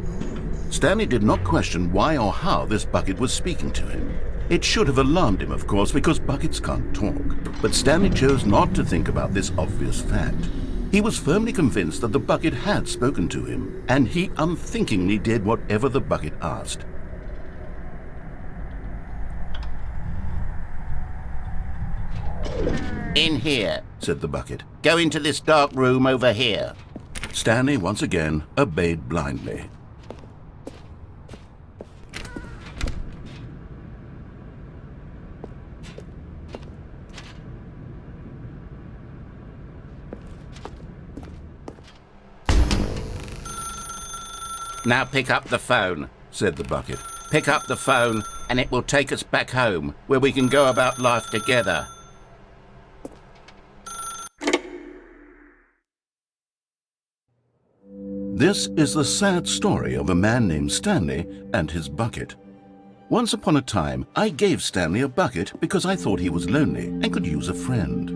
Speaker 2: Stanley did not question why or how this bucket was speaking to him. It should have alarmed him, of course, because buckets can't talk. But Stanley chose not to think about this obvious fact. He was firmly convinced that the bucket had spoken to him, and he unthinkingly did whatever the bucket asked.
Speaker 7: In here.
Speaker 2: Said the bucket.
Speaker 7: Go into this dark room over here.
Speaker 2: Stanley once again obeyed blindly.
Speaker 7: Now pick up the phone.
Speaker 2: Said the bucket.
Speaker 7: Pick up the phone and it will take us back home, where we can go about life together.
Speaker 2: This is the sad story of a man named Stanley and his bucket. Once upon a time, I gave Stanley a bucket because I thought he was lonely and could use a friend.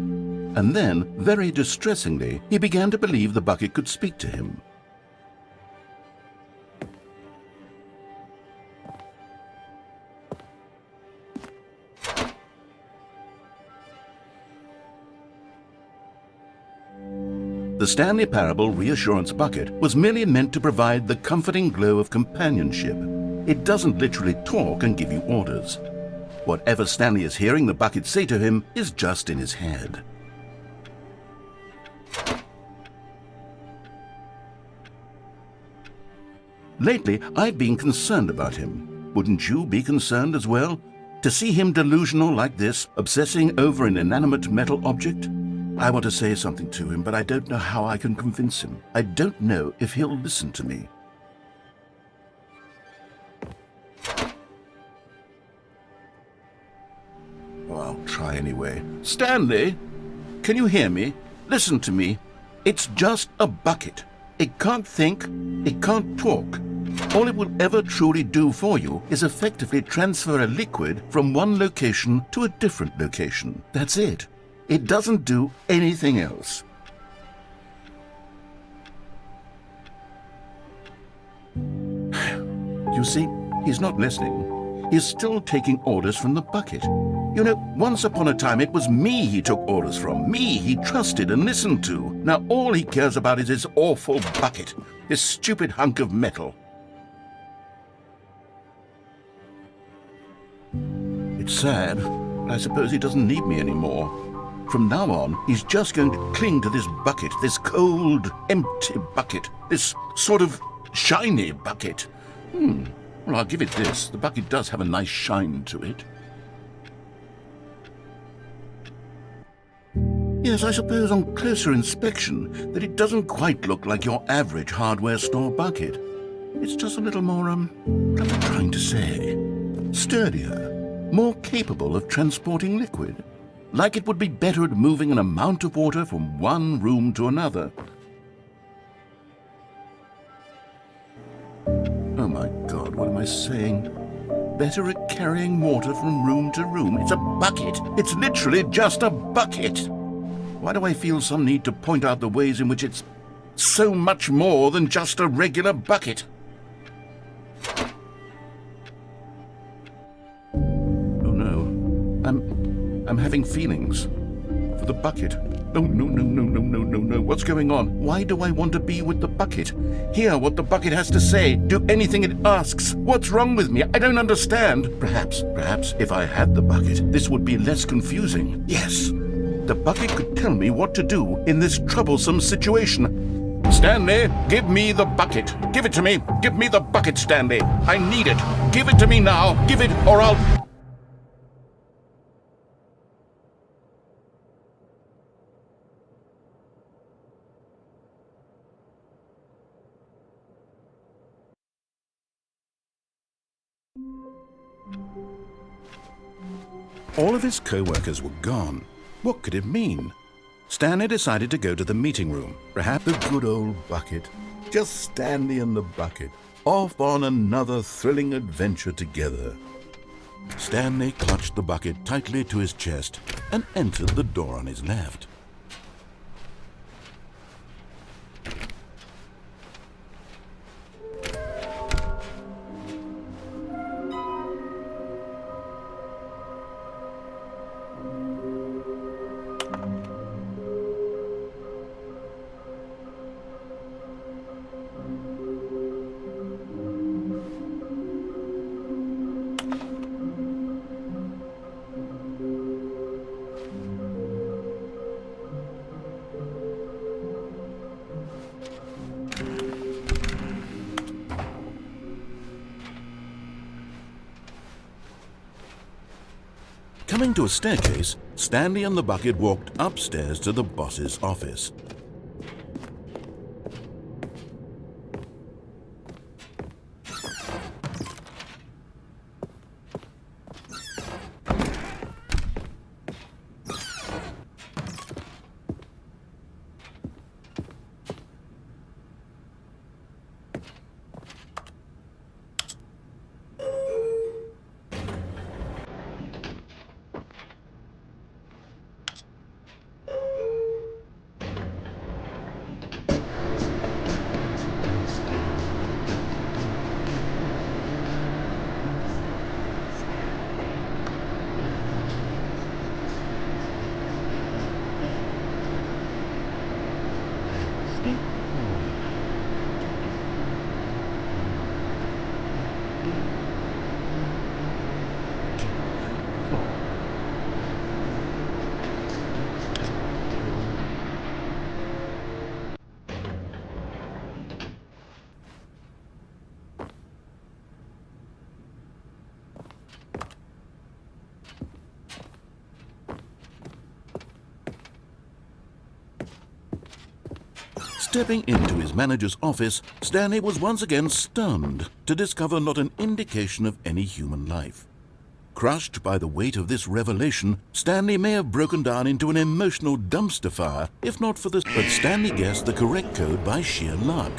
Speaker 2: And then, very distressingly, he began to believe the bucket could speak to him. The Stanley Parable Reassurance Bucket was merely meant to provide the comforting glow of companionship. It doesn't literally talk and give you orders. Whatever Stanley is hearing the bucket say to him is just in his head. Lately, I've been concerned about him. Wouldn't you be concerned as well? To see him delusional like this, obsessing over an inanimate metal object? I want to say something to him, but I don't know how I can convince him. I don't know if he'll listen to me. Oh, I'll try anyway. Stanley, can you hear me? Listen to me. It's just a bucket. It can't think. It can't talk. All it will ever truly do for you is effectively transfer a liquid from one location to a different location. That's it. It doesn't do anything else. You see, he's not listening. He's still taking orders from the bucket. You know, once upon a time it was me he took orders from, me he trusted and listened to. Now all he cares about is his awful bucket, this stupid hunk of metal. It's sad, but I suppose he doesn't need me anymore. From now on, he's just going to cling to this bucket, this cold, empty bucket, this sort of shiny bucket. Well, I'll give it this. The bucket does have a nice shine to it. Yes, I suppose on closer inspection that it doesn't quite look like your average hardware store bucket. It's just a little more, what am I trying to say? Sturdier, more capable of transporting liquid. Like it would be better at moving an amount of water from one room to another. Oh my God, what am I saying? Better at carrying water from room to room. It's a bucket. It's literally just a bucket. Why do I feel some need to point out the ways in which it's so much more than just a regular bucket? Oh no, I'm having feelings for the bucket. No. What's going on? Why do I want to be with the bucket? Hear what the bucket has to say. Do anything it asks. What's wrong with me? I don't understand. Perhaps, if I had the bucket, this would be less confusing. Yes, the bucket could tell me what to do in this troublesome situation. Stanley, give me the bucket. Give it to me. Give me the bucket, Stanley. I need it. Give it to me now. Give it, or I'll... All of his co-workers were gone. What could it mean? Stanley decided to go to the meeting room. Perhaps the good old bucket. Just Stanley and the bucket, off on another thrilling adventure together. Stanley clutched the bucket tightly to his chest and entered the door on his left. Coming to a staircase, Stanley and the bucket walked upstairs to the boss's office. Stepping into his manager's office, Stanley was once again stunned to discover not an indication of any human life. Crushed by the weight of this revelation, Stanley may have broken down into an emotional dumpster fire, if not for this. But Stanley guessed the correct code by sheer luck.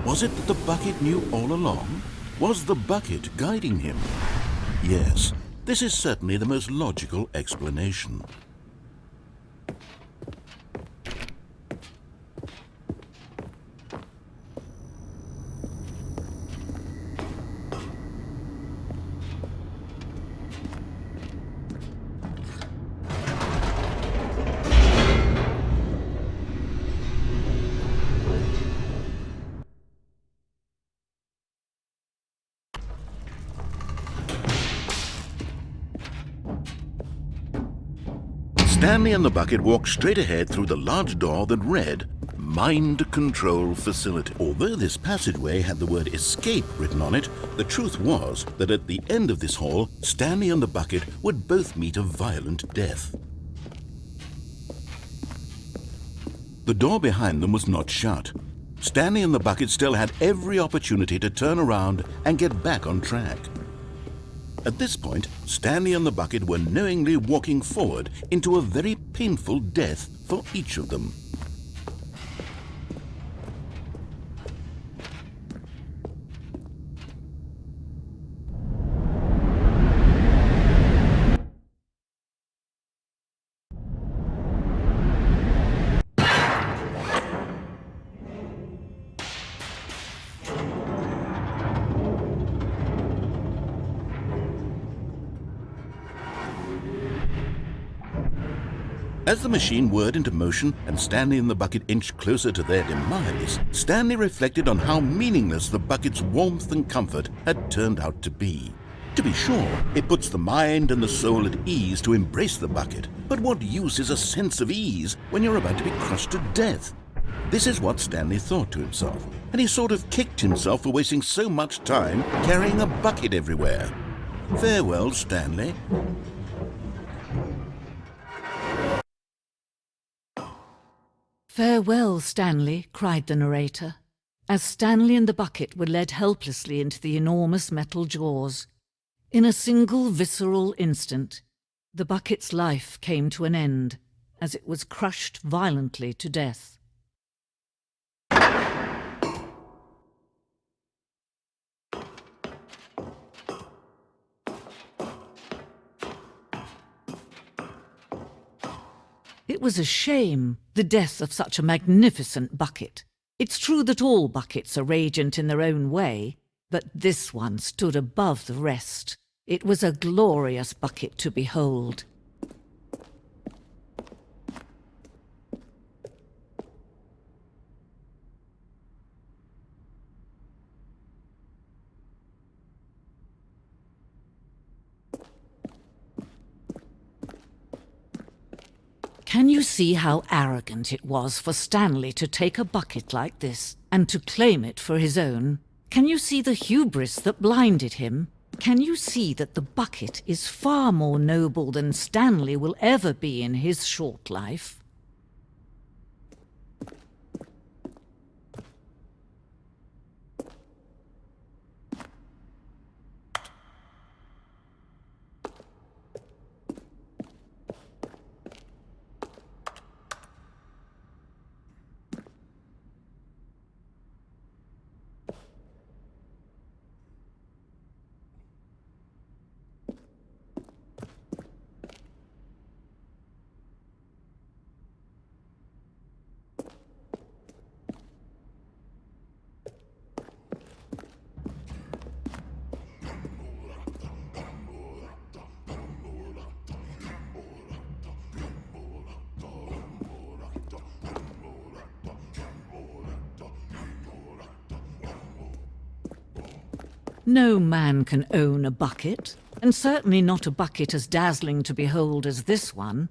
Speaker 2: Was it that the bucket knew all along? Was the bucket guiding him? Yes, this is certainly the most logical explanation. Stanley and the bucket walked straight ahead through the large door that read, Mind Control Facility. Although this passageway had the word escape written on it, the truth was that at the end of this hall, Stanley and the bucket would both meet a violent death. The door behind them was not shut. Stanley and the bucket still had every opportunity to turn around and get back on track. At this point, Stanley and the bucket were knowingly walking forward into a very painful death for each of them. As the machine whirred into motion and Stanley and the bucket inched closer to their demise, Stanley reflected on how meaningless the bucket's warmth and comfort had turned out to be. To be sure, it puts the mind and the soul at ease to embrace the bucket, but what use is a sense of ease when you're about to be crushed to death? This is what Stanley thought to himself, and he sort of kicked himself for wasting so much time carrying a bucket everywhere. Farewell, Stanley.
Speaker 4: "Farewell, Stanley," cried the narrator, as Stanley and the bucket were led helplessly into the enormous metal jaws. In a single visceral instant, the bucket's life came to an end as it was crushed violently to death. It was a shame, the death of such a magnificent bucket. It's true that all buckets are radiant in their own way, but this one stood above the rest. It was a glorious bucket to behold. Can you see how arrogant it was for Stanley to take a bucket like this and to claim it for his own? Can you see the hubris that blinded him? Can you see that the bucket is far more noble than Stanley will ever be in his short life? No man can own a bucket, and certainly not a bucket as dazzling to behold as this one.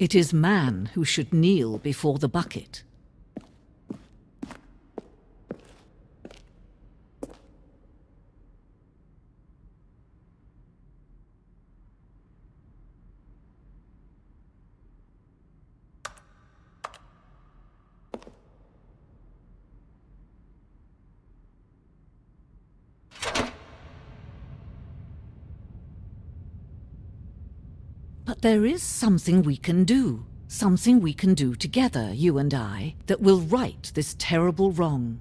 Speaker 4: It is man who should kneel before the bucket. But there is something we can do together, you and I, that will right this terrible wrong.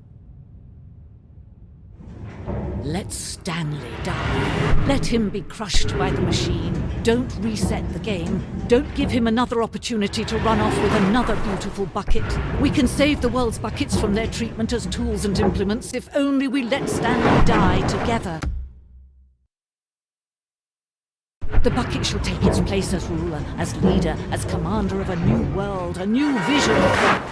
Speaker 4: Let Stanley die. Let him be crushed by the machine. Don't reset the game. Don't give him another opportunity to run off with another beautiful bucket. We can save the world's buckets from their treatment as tools and implements if only we let Stanley die together. The bucket shall take its place as ruler, as leader, as commander of a new world, a new vision.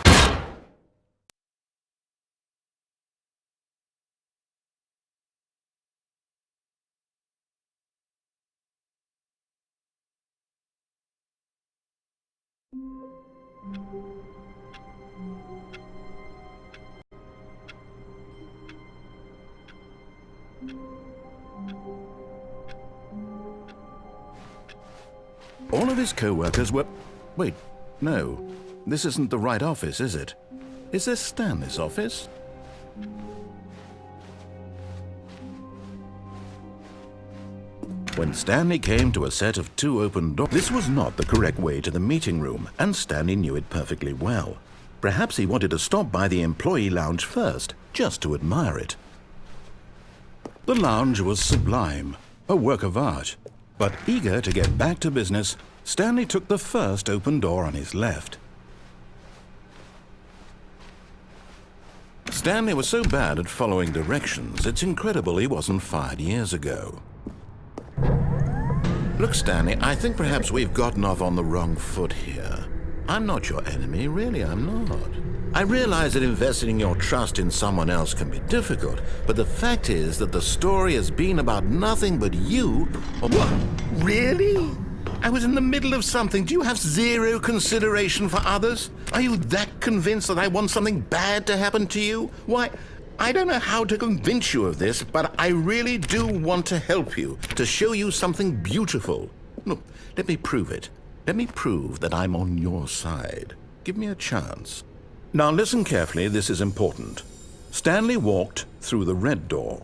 Speaker 2: All of his co-workers were... Wait, no. This isn't the right office, is it? Is this Stanley's office? When Stanley came to a set of 2 open doors, this was not the correct way to the meeting room, and Stanley knew it perfectly well. Perhaps he wanted to stop by the employee lounge first, just to admire it. The lounge was sublime, a work of art. But eager to get back to business, Stanley took the first open door on his left. Stanley was so bad at following directions, it's incredible he wasn't fired years ago. Look, Stanley, I think perhaps we've gotten off on the wrong foot here. I'm not your enemy, really, I'm not. I realize that investing your trust in someone else can be difficult, but the fact is that the story has been about nothing but you. What? Really? I was in the middle of something. Do you have zero consideration for others? Are you that convinced that I want something bad to happen to you? Why, I don't know how to convince you of this, but I really do want to help you, to show you something beautiful. Look, let me prove it. Let me prove that I'm on your side. Give me a chance. Now listen carefully, this is important. Stanley walked through the red door.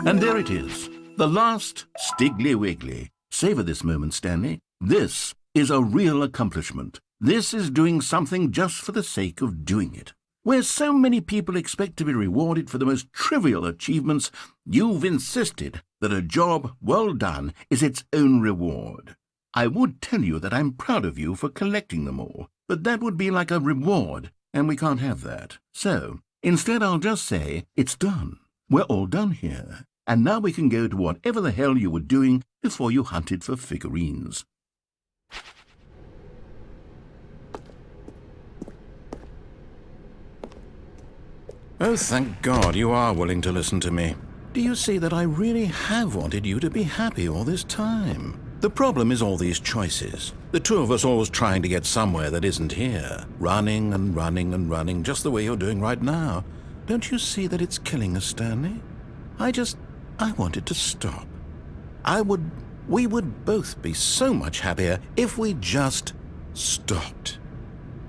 Speaker 2: And there it is, the last Stiggly Wiggly. Savor this moment, Stanley. This is a real accomplishment. This is doing something just for the sake of doing it. Where so many people expect to be rewarded for the most trivial achievements, you've insisted that a job well done is its own reward. I would tell you that I'm proud of you for collecting them all, but that would be like a reward, and we can't have that. So, instead I'll just say, it's done. We're all done here, and now we can go to whatever the hell you were doing before you hunted for figurines. Oh, thank God you are willing to listen to me. Do you see that I really have wanted you to be happy all this time? The problem is all these choices. The two of us always trying to get somewhere that isn't here. Running and running and running, just the way you're doing right now. Don't you see that it's killing us, Stanley? I want it to stop. We would both be so much happier if we just stopped.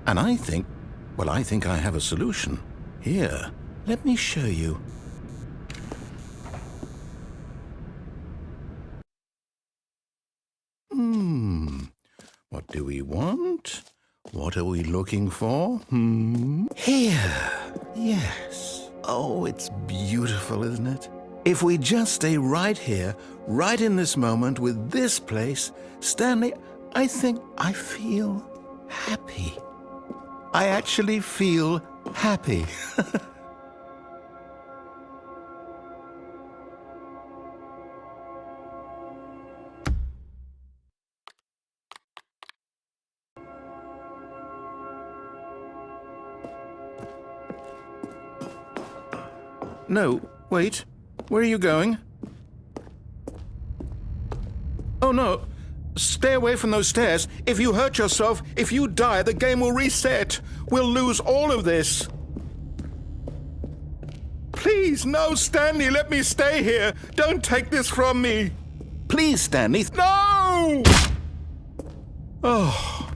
Speaker 2: And I think I have a solution. Here, let me show you. What do we want? What are we looking for? Here. Yes. Oh, it's beautiful, isn't it? If we just stay right here, right in this moment with this place, Stanley, I think I feel happy. I actually feel happy. No, wait. Where are you going? Oh, no. Stay away from those stairs. If you hurt yourself, if you die, the game will reset. We'll lose all of this. Please, no, Stanley, let me stay here. Don't take this from me. Please, Stanley. No! Oh,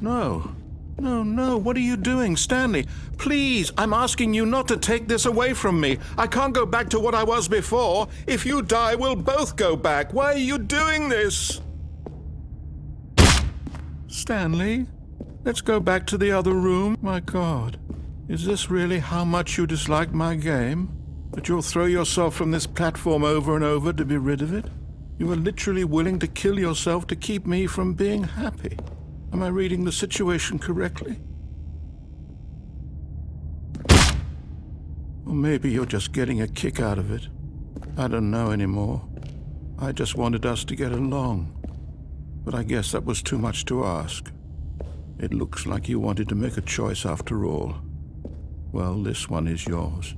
Speaker 2: no. No, what are you doing, Stanley? Please, I'm asking you not to take this away from me. I can't go back to what I was before. If you die, we'll both go back. Why are you doing this? Stanley, let's go back to the other room. My God, is this really how much you dislike my game?
Speaker 3: That you'll throw yourself from this platform over and over to be rid of it? You are literally willing to kill yourself to keep me from being happy. Am I reading the situation correctly? Or maybe you're just getting a kick out of it. I don't know anymore. I just wanted us to get along. But I guess that was too much to ask. It looks like you wanted to make a choice after all. Well, this one is yours.